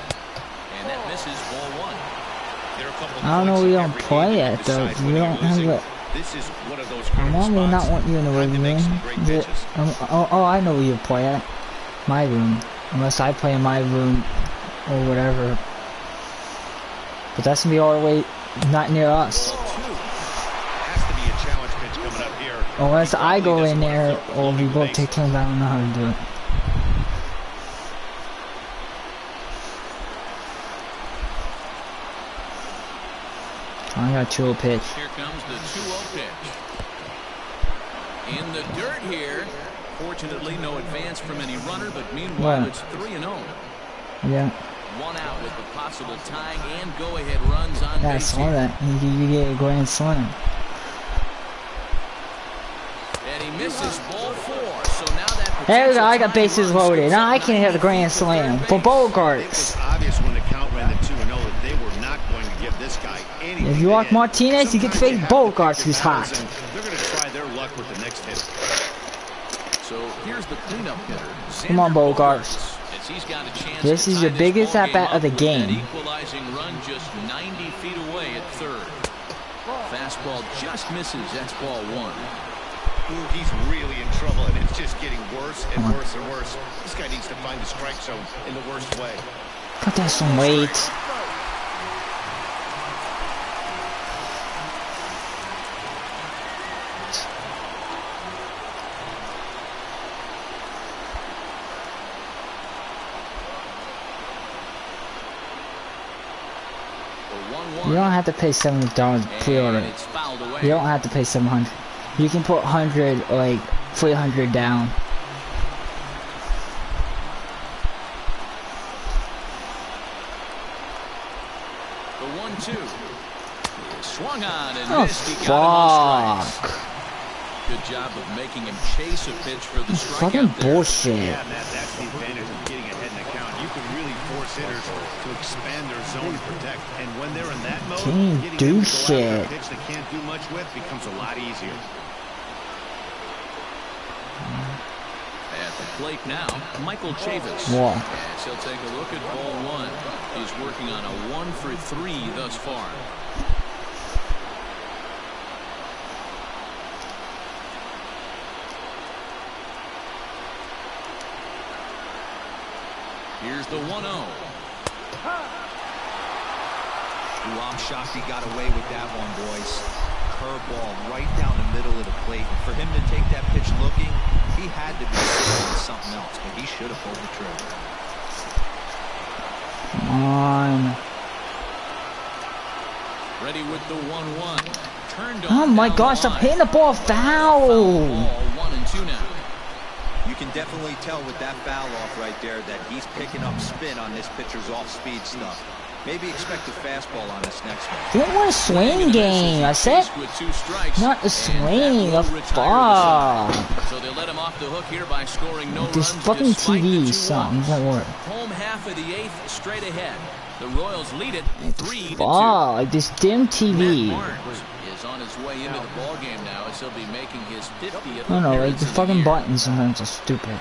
and that misses ball 1. There are a couple I don't know. points We in don't every play game it that though. decide We when don't you're have losing. it. This is one of those My critical mom will not spots. want you in the Time to living make room. some great pitches. Oh, I know where you play at. My room. Unless I play in my room or whatever. But that's gonna be all the way not near us. Ball two. Has to be a challenge pitch coming up here. Unless He I go probably in doesn't there want to or we throw both the take turns. I don't know how to do it. I got a 2-0 pitch. Here comes the 2-0 pitch. In the dirt here. Fortunately, no advance from any runner, but meanwhile, Yeah. it's 3-0. Yeah. One out with the possible tying and go-ahead runs on Yeah, I base saw here. that. You get a grand slam. And he misses ball 4. So now that There we go. I potential got bases tying run loaded. scoots Now up I can hit a 90 grand feet to slam third for base. It Bogarts. was obvious when the count ran to 2-0 that they were not going to give this guy anything. If you to walk hit. Martinez, you get to face Sometimes they have to Bogarts, pick who's their battles, hot. and they're going to try their luck with the next hitter. So here's the cleanup hitter. Come on, Xander Bogarts. As he's got a chance This to is tie your biggest ball at-bat game of the up with that game. equalizing run just 90 feet away at third. Fastball just misses. That's ball 1. Ooh, he's really in trouble, and it's just getting worse and worse and worse. This guy needs to find the strike zone in the worst way. Put that some weight. You don't have to pay $700 pre-order. And it's fouled away. You don't have to pay 700. You can put 100, like 300 down. The 1-2. Swung on and Oh, missed. He got him on fuck. strikes. Good job of making him chase a pitch for the Fucking strikeout there. bullshit. Yeah, Matt, that's the advantage of getting ahead in the count. You can really force hitters to expand their zone to protect. And when they're in that mode, Can't getting do them to go after shit. a pitch they can't do much with becomes a lot easier. At the plate now, Michael Chavis. What? As he'll take a look at ball 1. He's working on a 1-for-3 thus far. Here's the 1-0. Ooh, I'm shocked he got away with that one, boys. Curveball right down the middle of the plate. And for him to take that pitch looking, he had to be doing something else, but he should have pulled the trigger. Come on. Ready with the 1-1. Turned Oh on my down gosh, the I'm line. hitting the ball Ball foul. 1-2 now. You can definitely tell with that foul off right there that he's picking up spin on this pitcher's off-speed stuff. Maybe expect a fastball on this next one. You don't want a swing game. I said With 2 strikes, not a and swing. that The will retire the fuck. side. So they let him off the hook here by scoring no This runs fucking despite the TV 2 something walks. won't work. Home half of the 8th, straight ahead. The Royals lead it 3-2. Fuck, like this dim TV. Matt Barnes is on his way into the ball game now as he'll be making his 50th. I don't know, like appearance the of fucking year. buttons sometimes are stupid.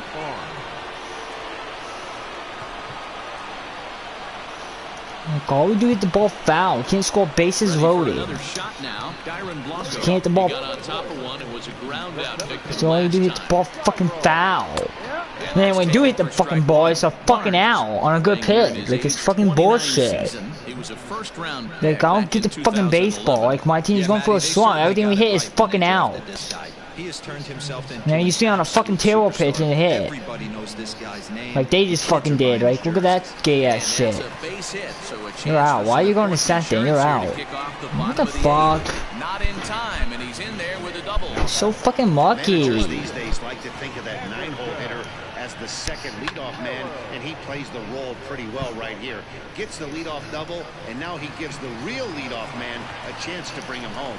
Like, all we do is hit the ball foul. We can't score bases Ready for loaded. another shot now. Byron Blanco. Can't hit the ball. He got on top of one and was a ground out victim So all we last do is hit the time. ball fucking foul. And And then let's when we take do a hit the look for fucking strike ball, one. it's a fucking out on a good Playing here in pitch. his Like it's age fucking 29 bullshit. season. He was a first-round Like pick I don't back get in the fucking 2011. baseball. Like my team's going for a Matty, they swung. certainly Everything we got it hit is right when fucking they out. drafted this guy. He has turned himself into Now you an see on a fucking absolute terrible pitch superstar. and hit. Everybody knows this guy's name. Like they just fucking did. Like look at that gay And ass that's shit. a base hit, so a chance You're out. for Why are some you going to important second? You're insurance here out. to kick off the What bottom the of fuck? 8th. Not in time, and he's in there with a double. So fucking Managers lucky. these days like to think of that 9-hole hitter as the second leadoff man, and he plays the role pretty well right here. Gets the leadoff double, and now he gives the real leadoff man a chance to bring him home.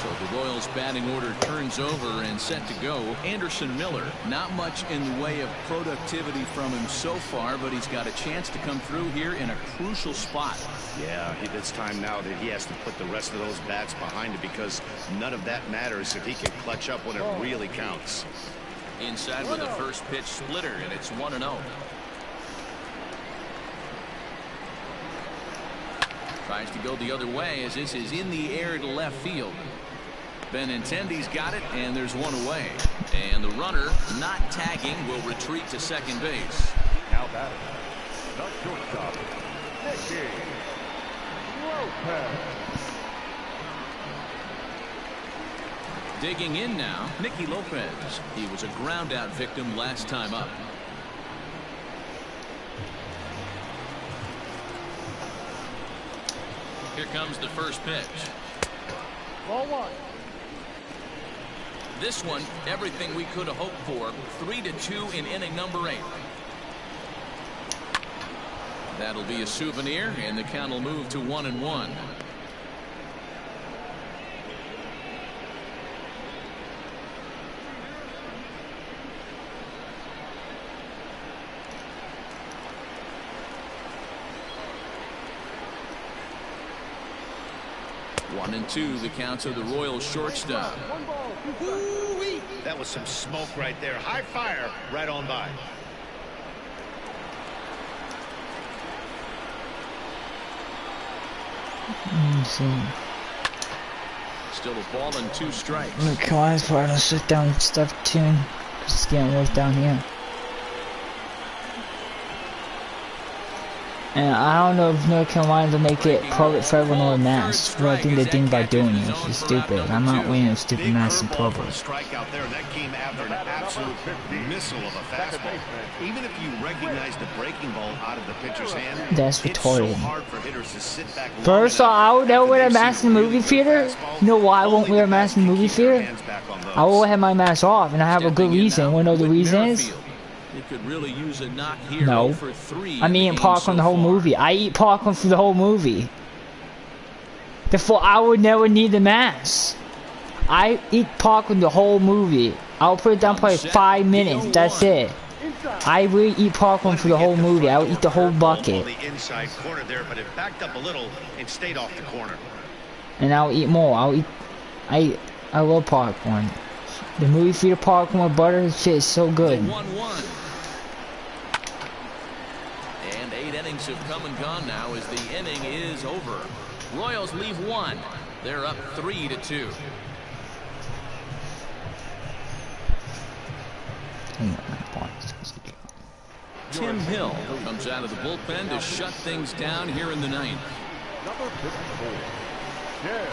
So the Royals batting order turns over and set to go. Anderson Miller, not much in the way of productivity from him so far, but he's got a chance to come through here in a crucial spot. Yeah, it's time now that he has to put the rest of those bats behind it, because none of that matters if he can clutch up when it really counts. Inside with a first pitch splitter, and it's 1-0. Tries to go the other way as this is in the air to left field. Benintendi's got it, and there's one away. And the runner, not tagging, will retreat to second base. Now batting. The shortstop, Nicky Lopez. Digging in now, Nicky Lopez. He was a ground out victim last time up. Here comes the first pitch. Ball one. This one, everything we could have hoped for. 3-2 in inning number 8. That'll be a souvenir, and the count will move to 1-1. One and two, the count of the Royals shortstop. Ooh-wee. That was some smoke right there. High fire right on by. Still a ball and 2 strikes. Look, Kawhi's part of the sit down stuff tune. Cause it's getting worse down here. And I don't know if North Carolina will make it public for everyone to wear masks. But I think they think by doing it, which is stupid. I'm not wearing a stupid mask in public. Strikeout there, and that came after an absolute missile of a fastball. Even if you recognize the breaking ball out of the pitcher's hand, that's retarded. it's so hard for hitters to sit back. First off, I would never wear a mask in the movie theater. You know why I won't wear a mask in the movie theater? I will have my mask off, and I have a good reason. You wanna know the reason is? It could really use a knock here. No. For 3 I'm eating popcorn the whole movie. I eat popcorn for the whole movie. Therefore, I would never need the mask. I eat popcorn the whole movie. I'll put it down for like 5 minutes. That's it. I really eat popcorn for the whole movie. I'll eat the whole bucket. The inside corner there, but it backed up a little and stayed off the corner. And I'll eat more. I love popcorn. The movie theater popcorn with butter and shit is so good. 1-1. And 8 innings have come and gone now as the inning is over. Royals leave 1. They're up 3-2. Tim Hill comes out of the bullpen to shut things down here in the 9th. Number 54. Yeah.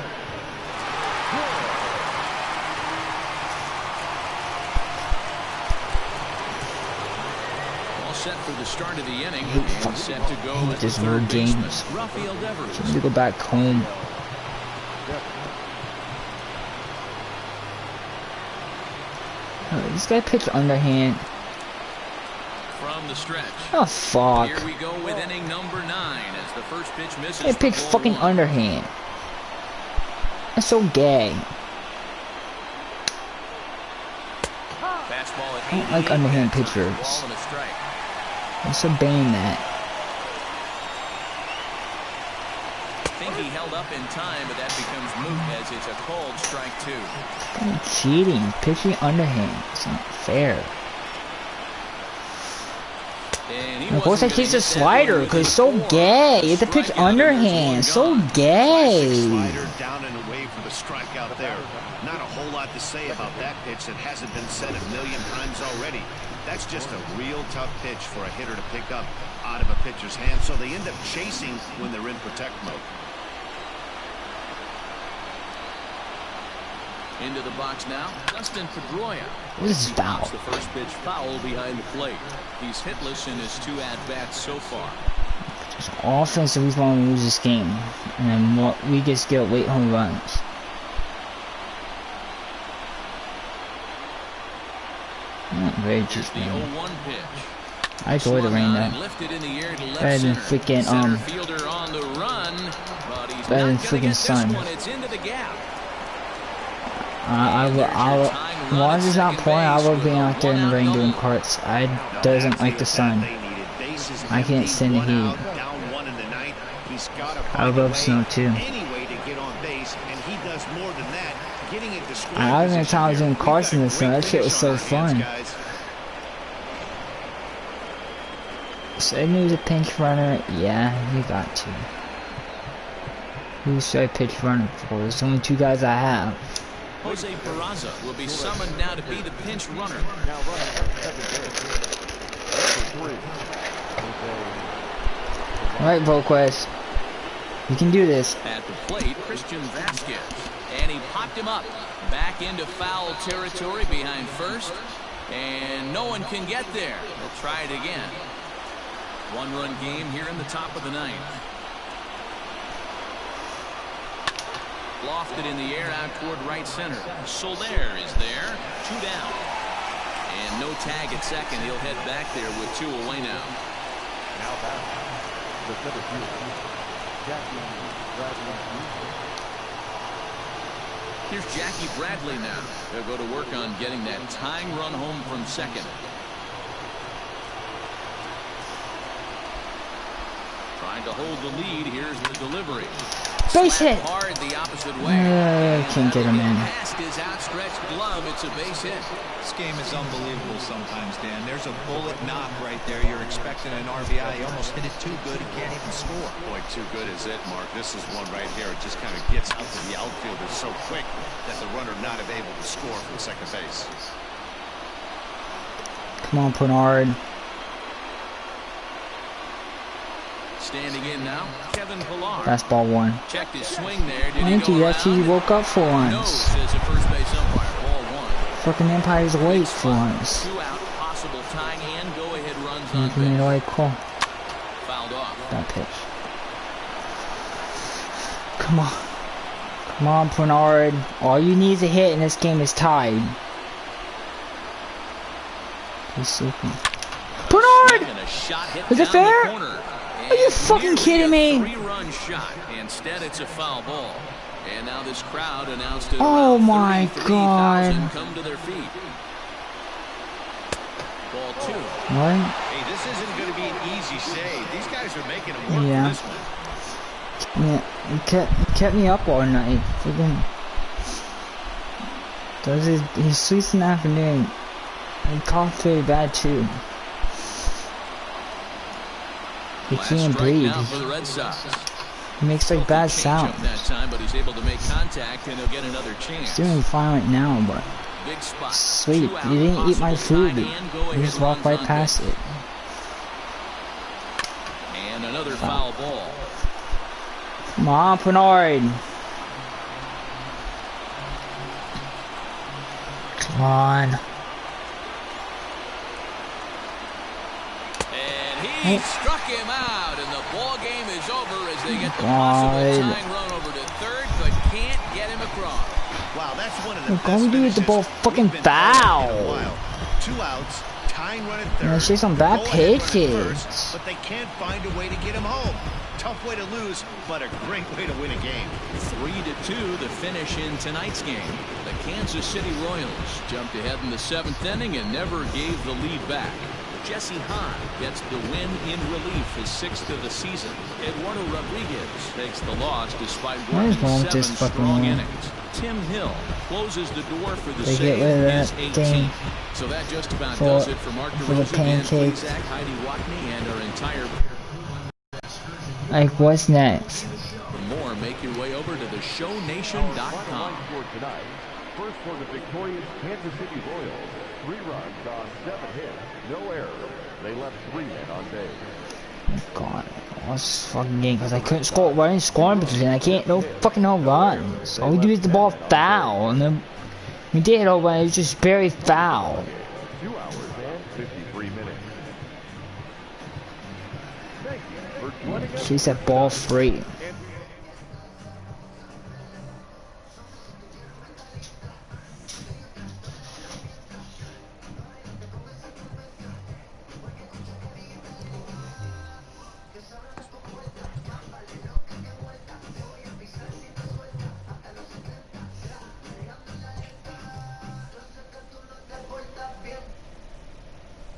Set for the start of the inning and set to go with this the third road baseman, games. Rafael Devers. I need to go back home. Oh, this guy pitched underhand. From the stretch. Oh fuck. Here we go with inning number 9 as the first pitch misses. He pitched fucking underhand. That's so gay. Fastball at I don't like underhand pitchers. Ball and a strike. I'm so banging that. I think he held up in time, but that becomes moot as it's a cold strike 2. I'm cheating. Pitching underhand. It's not fair. And of course I chase a slider because it's so gay. It's a pitch underhand. So gay. Slider down and away for the strikeout there. Not a whole lot to say about that pitch that hasn't been said a million times already. That's just a real tough pitch for a hitter to pick up out of a pitcher's hand, so they end up chasing when they're in protect mode. Into the box now, Dustin Pedroia. This is foul. The first pitch foul behind the plate. He's hitless in his 2 at-bats so far. Just offense the reason why we lose this game. And then we just get late home runs. Very just the 0-1 pitch. I enjoy the rain though. Better than freaking better than freaking sun. Once it's not pouring, I love being out there in the rain doing carts. I doesn't like the sun. I can't stand the heat. I love snow too. I remember time I was doing carts in the sun. That shit was so fun. So I knew the pinch runner. Yeah, you got to. Who should I pitch running for? There's only two guys I have. Jose Peraza will be summoned now to be the pinch runner. Now running at second base. Number 3. Alright, Volquez. You can do this. At the plate, Christian Vasquez. And he popped him up. Back into foul territory behind first. And no one can get there. He'll try it again. One-run game here in the top of the ninth. Lofted in the air out toward right center. Soler is there. 2 down. And no tag at second. He'll head back there with 2 away now. Now back. The center fielder, Jackie Bradley. Here's Jackie Bradley now. They'll go to work on getting that tying run home from second. Trying to hold the lead. Here's the delivery. Base hit. Hard the opposite way. Can't get him in. Past his outstretched glove, it's a base hit. This game is unbelievable sometimes, Dan. There's a bullet knock right there. You're expecting an RBI. He almost hit it too good. He can't even score. Boy, too good is it, Mark. This is one right here. It just kind of gets out to the outfielder so quick that the runner not able to score from second base. Come on, Bernard. Standing in now, Kevin Pillar. Fastball 1. Checked his swing there. Did Thank he you. go That's who you around? woke up for No, once. says the first base umpire. Ball 1. Fucking Empire's awake for once. 2 out, possible tying and go-ahead runs on You made base. the right call. Fouled off. That pitch. Come on. Come on, Bernard. All you need to hit in this game is tied. He's sleeping. Bernard! And a shot hit Is it down fair? the corner. Are you And fucking nearly kidding a me? 3-run shot. Instead, it's a foul ball. And now this crowd announced it. Oh my God. Come to their feet. Ball 2. What? Hey, this isn't going to be an easy save. These guys are making them work Yeah. for this one. Yeah, he kept me up all night. Freaking. He sleeps in the afternoon. He coughs very bad too. He Last can't strike breathe. now for the Red Sox. He makes like bad Changeup sounds. that time, but he's able to make contact and he'll get another chance. He's doing fine right now, but Big spot. sweet. 2 out, You didn't eat my possible food. tie You and go-ahead just walked right runs on past base. it. And another foul ball. Come on, Bernard. Come on. And he struck him out, and the ball game is over as they get the possible tying run over to third, but can't get him across. Wow, that's one of the Look, best all we do is the ball finishes fucking we've been talking in a foul. while. 2 outs, tying run at third. Yeah, she's some bad Go ahead, run at pitches. first, but they can't find a way to get him home. Tough way to lose, but a great way to win a game. 3-2, the finish in tonight's game. The Kansas City Royals jumped ahead in the 7th inning and never gave the lead back. Jesse Hahn gets the win in relief, his 6th of the season. Eduardo Rodriguez takes the loss despite What is working wrong with 7 this fucking strong man? innings. Tim Hill closes the door for the They save, get rid of his that 18th. thing So that just about for- does it for Mark for the DeRosa, Dan pancakes. Plesac, Heidi Watney, and our entire... Like, what's next? For more, make your way over to theshownation.com. For tonight, first for the victorious Kansas City Royals. 3 runs on 7 hits, no errors. They left 3 men on base. God, what's this fucking game? Because I couldn't score running scoring position. I can't no runs. All we do is the ball foul, and then we did hit over. It was just very foul. 2 hours and 53 minutes. Thank you for joining us. She said ball free.